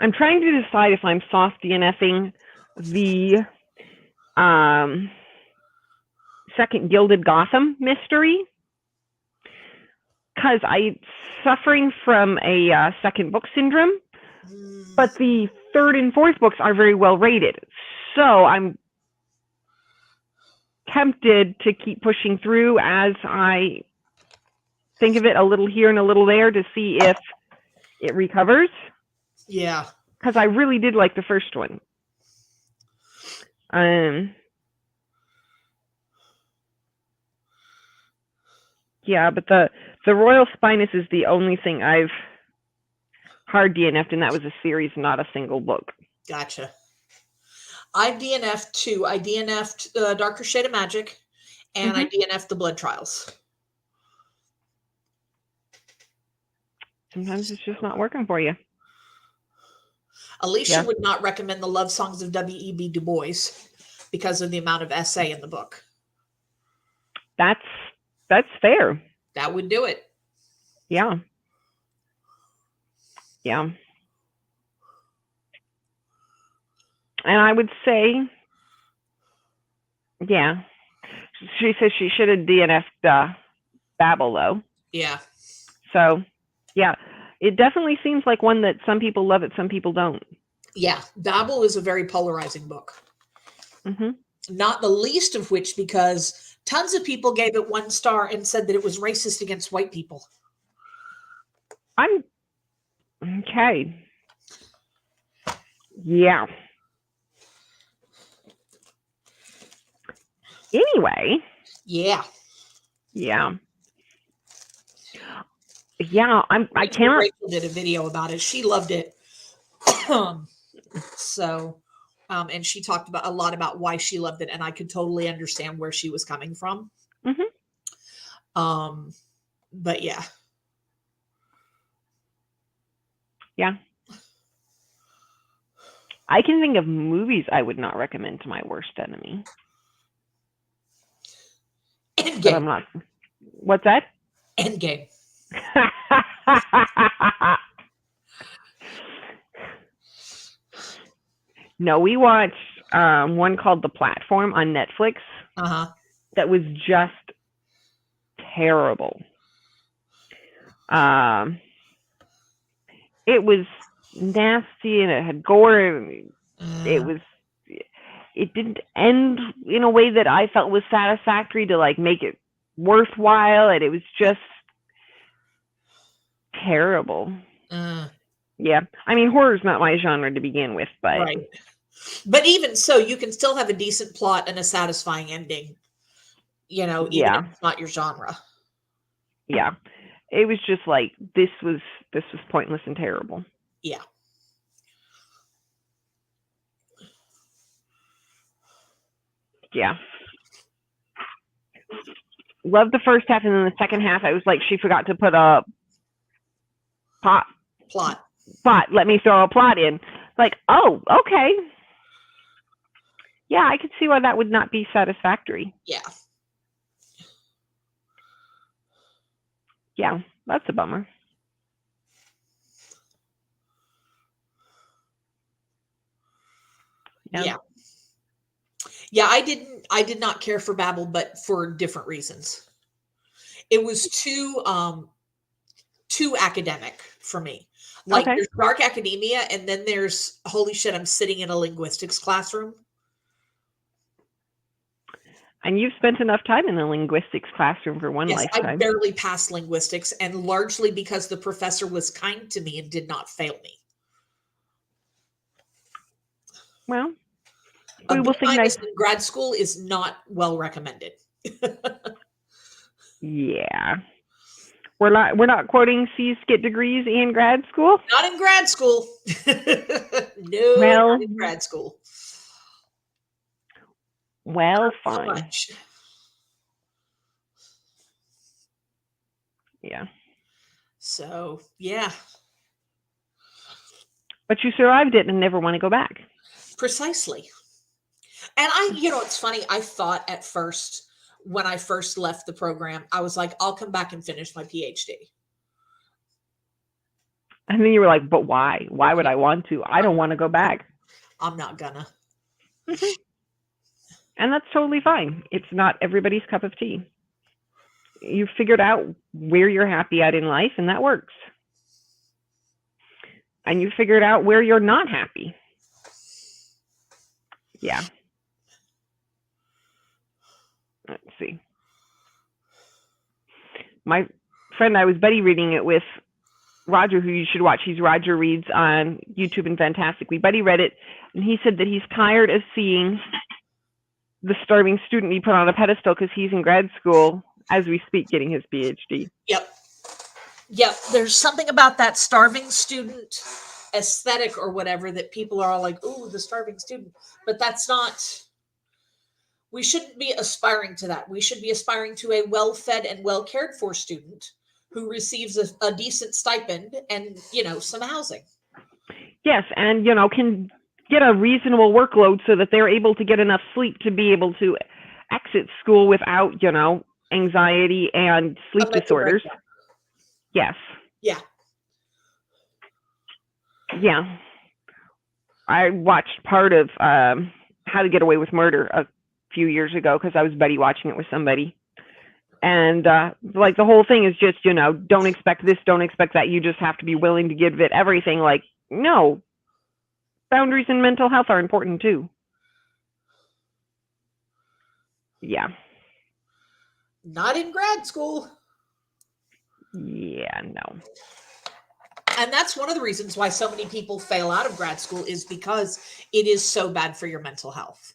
I'm trying to decide if I'm soft DNFing the second Gilded Gotham mystery, because I'm suffering from a second book syndrome, but the third and fourth books are very well rated. So I'm tempted to keep pushing through as I think of it a little here and a little there to see if it recovers.
Yeah.
Because I really did like the first one. Yeah, but the Royal Spinous is the only thing I've hard DNF'd, and that was a series, not a single book.
Gotcha. I DNF'd 2. I DNF'd Darker Shade of Magic, and I DNF'd The Blood Trials.
Sometimes it's just not working for you.
Alicia would not recommend the Love Songs of W.E.B. Du Bois because of the amount of essay in the book.
That's fair.
That would do it.
Yeah. Yeah. And I would say, yeah. She says she should have DNF'd Babel, though.
Yeah.
So, yeah. It definitely seems like one that some people love it, some people don't.
Yeah. Babel is a very polarizing book. Not the least of which because tons of people gave it 1 star and said that it was racist against white people.
Okay. Yeah. Anyway.
Yeah.
Yeah. Yeah, I cannot.
Rachel did a video about it. She loved it. So, and she talked about a lot about why she loved it, and I could totally understand where she was coming from. But yeah.
Yeah. I can think of movies I would not recommend to my worst enemy.
Endgame.
But I'm not. What's that?
Endgame.
No, we watched one called The Platform on Netflix. That was just terrible. It was nasty and it had gore. And it didn't end in a way that I felt was satisfactory to like make it worthwhile, and it was just terrible. Yeah, I mean, horror's not my genre to begin with, but
right. But even so, you can still have a decent plot and a satisfying ending. You know, even if it's not your genre.
Yeah, it was just like this was pointless and terrible.
Yeah.
Yeah. Loved the first half, and then the second half, I was like, she forgot to put a plot. Let me throw a plot in. Like, oh, okay. Yeah, I could see why that would not be satisfactory.
Yeah.
Yeah, that's a bummer.
Yeah. Yeah, I did not care for Babel, but for different reasons. It was too academic for me. Like there's dark academia, and then there's holy shit, I'm sitting in a linguistics classroom.
And you've spent enough time in the linguistics classroom for one lifetime.
I barely passed linguistics, and largely because the professor was kind to me and did not fail me.
Well,
we will think nice in grad school is not well recommended.
Yeah. We're not quoting C's get degrees in grad school?
Not in grad school. No, not in grad school.
Well, fine. Yeah.
So, yeah.
But you survived it and never want to go back.
Precisely. And it's funny. I thought at first, when I first left the program, I was like, I'll come back and finish my PhD.
And then you were like, but why? Why would I want to? I don't want to go back.
I'm not gonna.
And that's totally fine. It's not everybody's cup of tea. You figured out where you're happy at in life, and that works. And you figured out where you're not happy. Yeah. Let's see. My friend I was buddy reading it with, Roger, who you should watch. He's Roger Reads on YouTube and Fantastic. We buddy read it, and he said that he's tired of seeing the starving student he put on a pedestal because he's in grad school as we speak getting his PhD.
Yep. There's something about that starving student aesthetic or whatever that people are all like, ooh, the starving student. But that's not, we shouldn't be aspiring to that. We should be aspiring to a well-fed and well-cared for student who receives a decent stipend and, some housing.
Yes, and, can get a reasonable workload so that they're able to get enough sleep to be able to exit school without, anxiety and sleep disorders. Yes.
Yeah.
Yeah. I watched part of How to Get Away with Murder a few years ago because I was buddy watching it with somebody. And the whole thing is just, don't expect this, don't expect that. You just have to be willing to give it everything. Like, no, boundaries in mental health are important too. Yeah.
Not in grad school.
Yeah, no.
And that's one of the reasons why so many people fail out of grad school is because it is so bad for your mental health.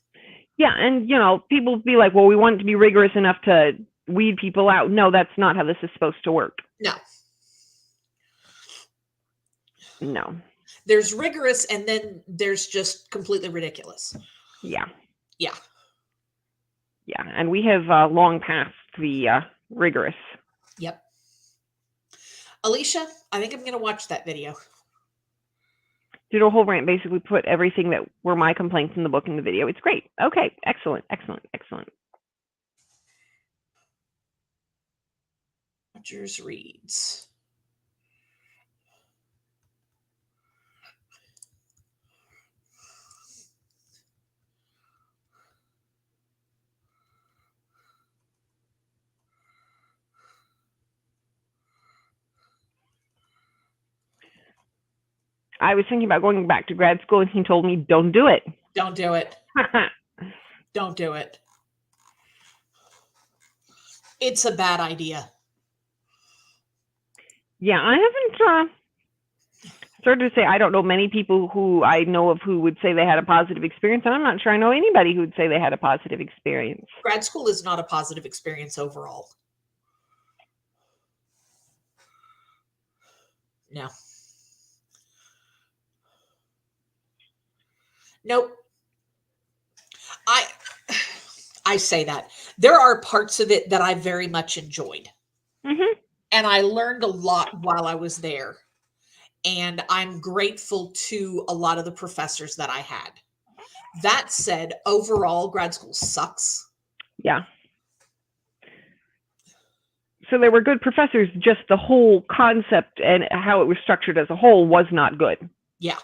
Yeah, and, people be like, well, we want it to be rigorous enough to weed people out. No, that's not how this is supposed to work. No.
There's rigorous, and then there's just completely ridiculous.
Yeah.
Yeah.
Yeah, and we have long passed the rigorous.
Yep. Alicia, I think I'm going to watch that video.
Did a whole rant, basically put everything that were my complaints in the book in the video. It's great. Okay, excellent, excellent, excellent.
Rogers reads.
I was thinking about going back to grad school, and he told me, don't do it.
Don't do it. Don't do it. It's a bad idea.
Yeah, I haven't started to say I don't know many people who I know of who would say they had a positive experience, and I'm not sure I know anybody who would say they had a positive experience.
Grad school is not a positive experience overall. No. Nope. I say that. There are parts of it that I very much enjoyed.
Mm-hmm.
And I learned a lot while I was there. And I'm grateful to a lot of the professors that I had. That said, overall, grad school sucks.
Yeah. So there were good professors, just the whole concept and how it was structured as a whole was not good.
Yeah.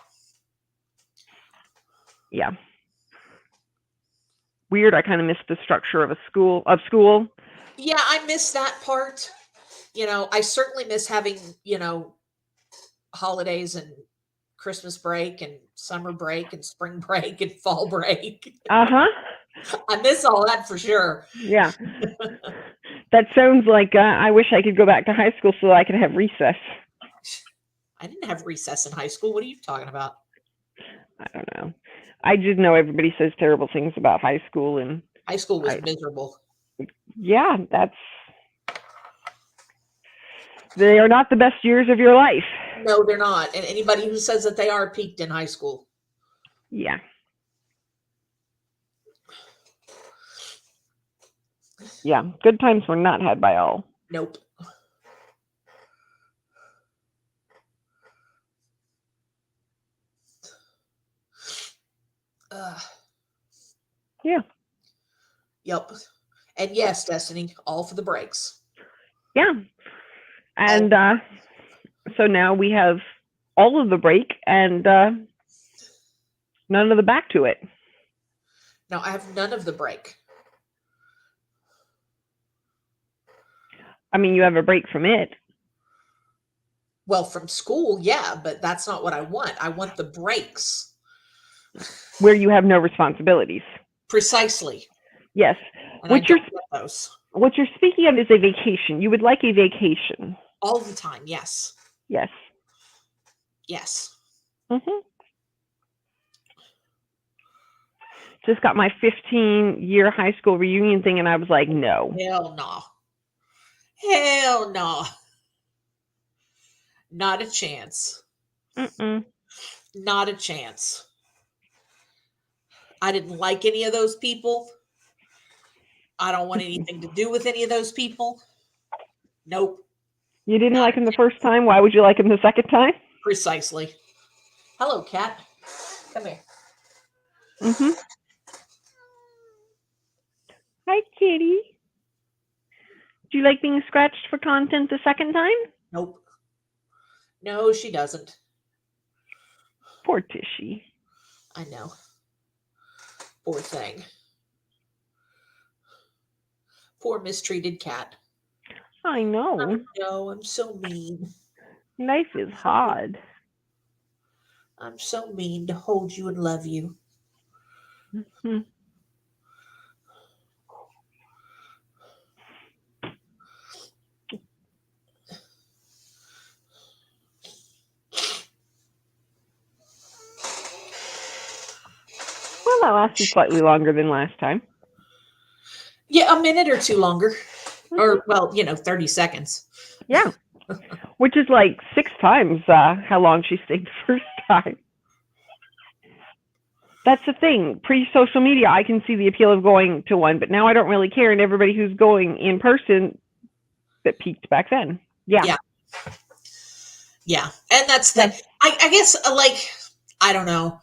Yeah. Weird, I kind of missed the structure of school.
Yeah, I miss that part. I certainly miss having, holidays and Christmas break and summer break and spring break and fall break.
Uh-huh.
I miss all that for sure.
Yeah. That sounds like I wish I could go back to high school so I could have recess.
I didn't have recess in high school. What are you talking about?
I don't know. I just know everybody says terrible things about high school, and
high school was miserable.
Yeah, they are not the best years of your life.
No, they're not. And anybody who says that they are peaked in high school.
Yeah. Yeah, good times were not had by all.
Nope.
Yeah.
Yep. And yes, Destiny, all for the breaks.
Yeah. And so now we have all of the break and none of the back to it.
No, I have none of the break.
I mean, you have a break from it.
Well, from school, yeah, but that's not what I want. I want the breaks.
Where you have no responsibilities.
Precisely.
Yes.
And what
you're speaking of is a vacation. You would like a vacation.
All the time, yes.
Yes.
Yes.
Mm-hmm. Just got my 15-year high school reunion thing, and I was like, no.
Hell no. Hell no. Not a chance.
Mm-mm.
Not a chance. I didn't like any of those people. I don't want anything to do with any of those people. Nope.
You didn't like him the first time? Why would you like him the second time?
Precisely. Hello, cat. Come here.
Mm-hmm. Hi, kitty. Do you like being scratched for content the second time?
Nope. No, she doesn't.
Poor Tishy.
I know. Poor thing. Poor mistreated cat.
I know.
I know. I'm so mean.
Life is hard.
I'm so mean to hold you and love you.
Mm-hmm. Well, that lasted slightly longer than last time.
Yeah, a minute or two longer. Mm-hmm. Or, well, 30 seconds.
Yeah. Which is like 6 times how long she stayed the first time. That's the thing. Pre-social media, I can see the appeal of going to one, but now I don't really care. And everybody who's going in person, that peaked back then. Yeah.
Yeah. Yeah. And that's the, I guess, like, I don't know.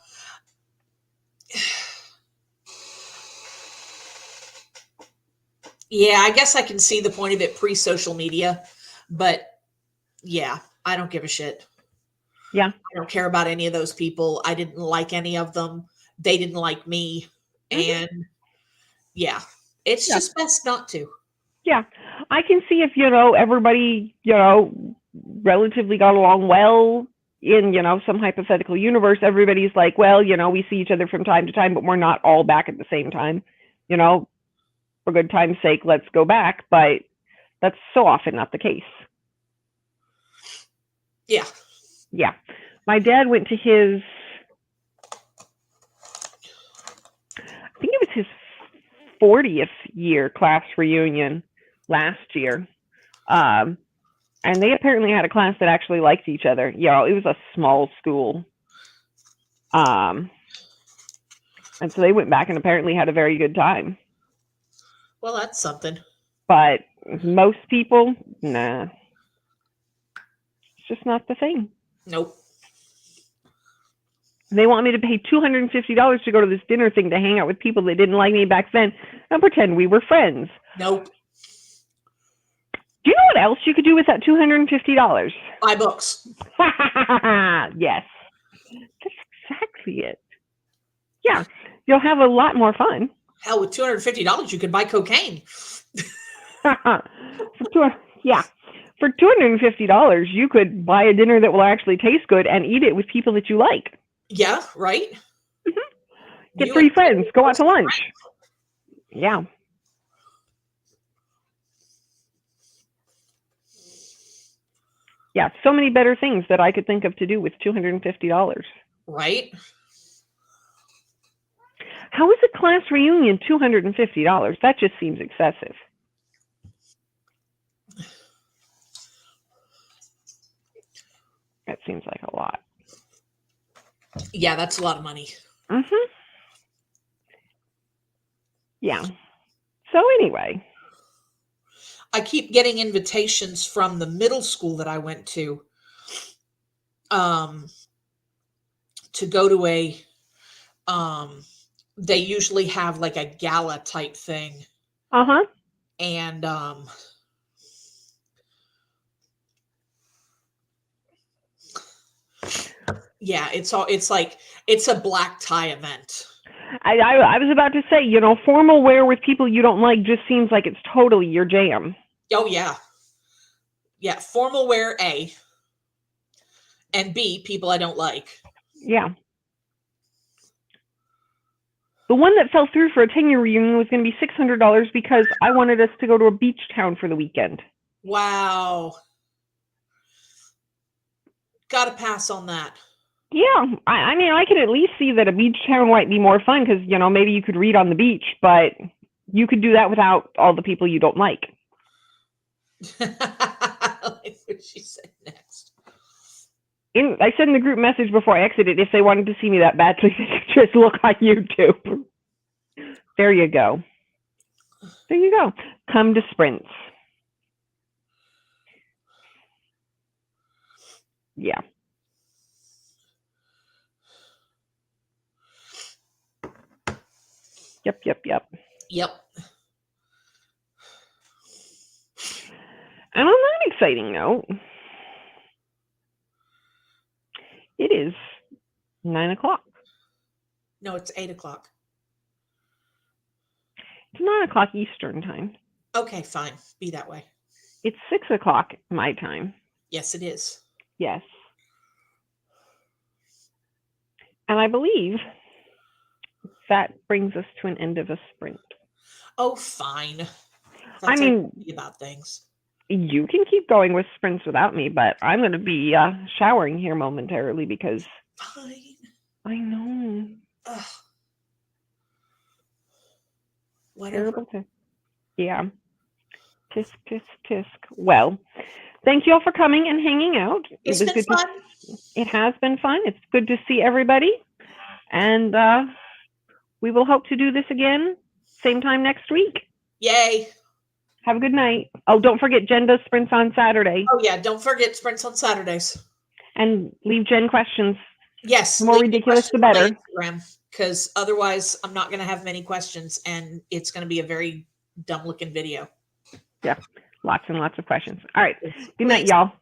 Yeah, I guess I can see the point of it pre-social media, but yeah, I don't give a shit.
Yeah.
I don't care about any of those people. I didn't like any of them. They didn't like me. And yeah, it's just best not to.
Yeah. I can see if, everybody, relatively got along well in, some hypothetical universe, everybody's like, well, we see each other from time to time, but we're not all back at the same time. For good time's sake, let's go back. But that's so often not the case.
Yeah.
Yeah. My dad went to his, I think it was his 40th year class reunion last year. And they apparently had a class that actually liked each other. It was a small school. And so they went back and apparently had a very good time.
Well, that's something.
But most people, nah. It's just not the thing.
Nope.
They want me to pay $250 to go to this dinner thing to hang out with people that didn't like me back then and pretend we were friends.
Nope.
Do you know what else you could do with that $250?
Buy books.
Yes. That's exactly it. Yeah. You'll have a lot more fun.
Hell, with $250, you could buy cocaine.
Yeah. For $250, you could buy a dinner that will actually taste good and eat it with people that you like.
Yeah, right?
Mm-hmm. Get three friends. Go out to lunch. Yeah. Yeah, so many better things that I could think of to do with $250.
Right?
How is a class reunion $250? That just seems excessive. That seems like a lot.
Yeah, that's a lot of money.
Mm-hmm. Yeah. So anyway.
I keep getting invitations from the middle school that I went to go to a, they usually have like a gala type thing.
Uh-huh.
And, yeah, it's a black tie event.
I was about to say, formal wear with people you don't like just seems like it's totally your jam.
Oh, yeah. Yeah, formal wear A. And B, people I don't like.
Yeah. The one that fell through for a 10-year reunion was going to be $600 because I wanted us to go to a beach town for the weekend.
Wow. Got to pass on that.
Yeah, I mean, I could at least see that a beach town might be more fun because, maybe you could read on the beach, but you could do that without all the people you don't like.
I like what she said next.
I said in the group message before I exited, if they wanted to see me that badly, they could just look on YouTube. There you go. There you go. Come to sprints. Yeah. Yep.
Yep.
And on that exciting note, it is 9:00.
No, it's 8:00.
It's 9:00 Eastern time.
Okay, fine. Be that way.
It's 6:00 my time.
Yes, it is.
Yes. And I believe that brings us to an end of a sprint.
Oh, fine.
I mean,
about things.
You can keep going with sprints without me, but I'm going to be showering here momentarily because.
Fine.
I know.
Ugh. Whatever.
Yeah. Tisk, tisk, tisk. Well, thank you all for coming and hanging out.
It's been fun.
It has been fun. It's good to see everybody. And we will hope to do this again same time next week.
Yay.
Have a good night. Oh, don't forget Jen does sprints on Saturday.
Oh, yeah. Don't forget sprints on Saturdays.
And leave Jen questions.
Yes.
The more ridiculous, the better.
Because otherwise, I'm not going to have many questions, and it's going to be a very dumb looking video.
Yeah, lots and lots of questions. All right. Good night, y'all.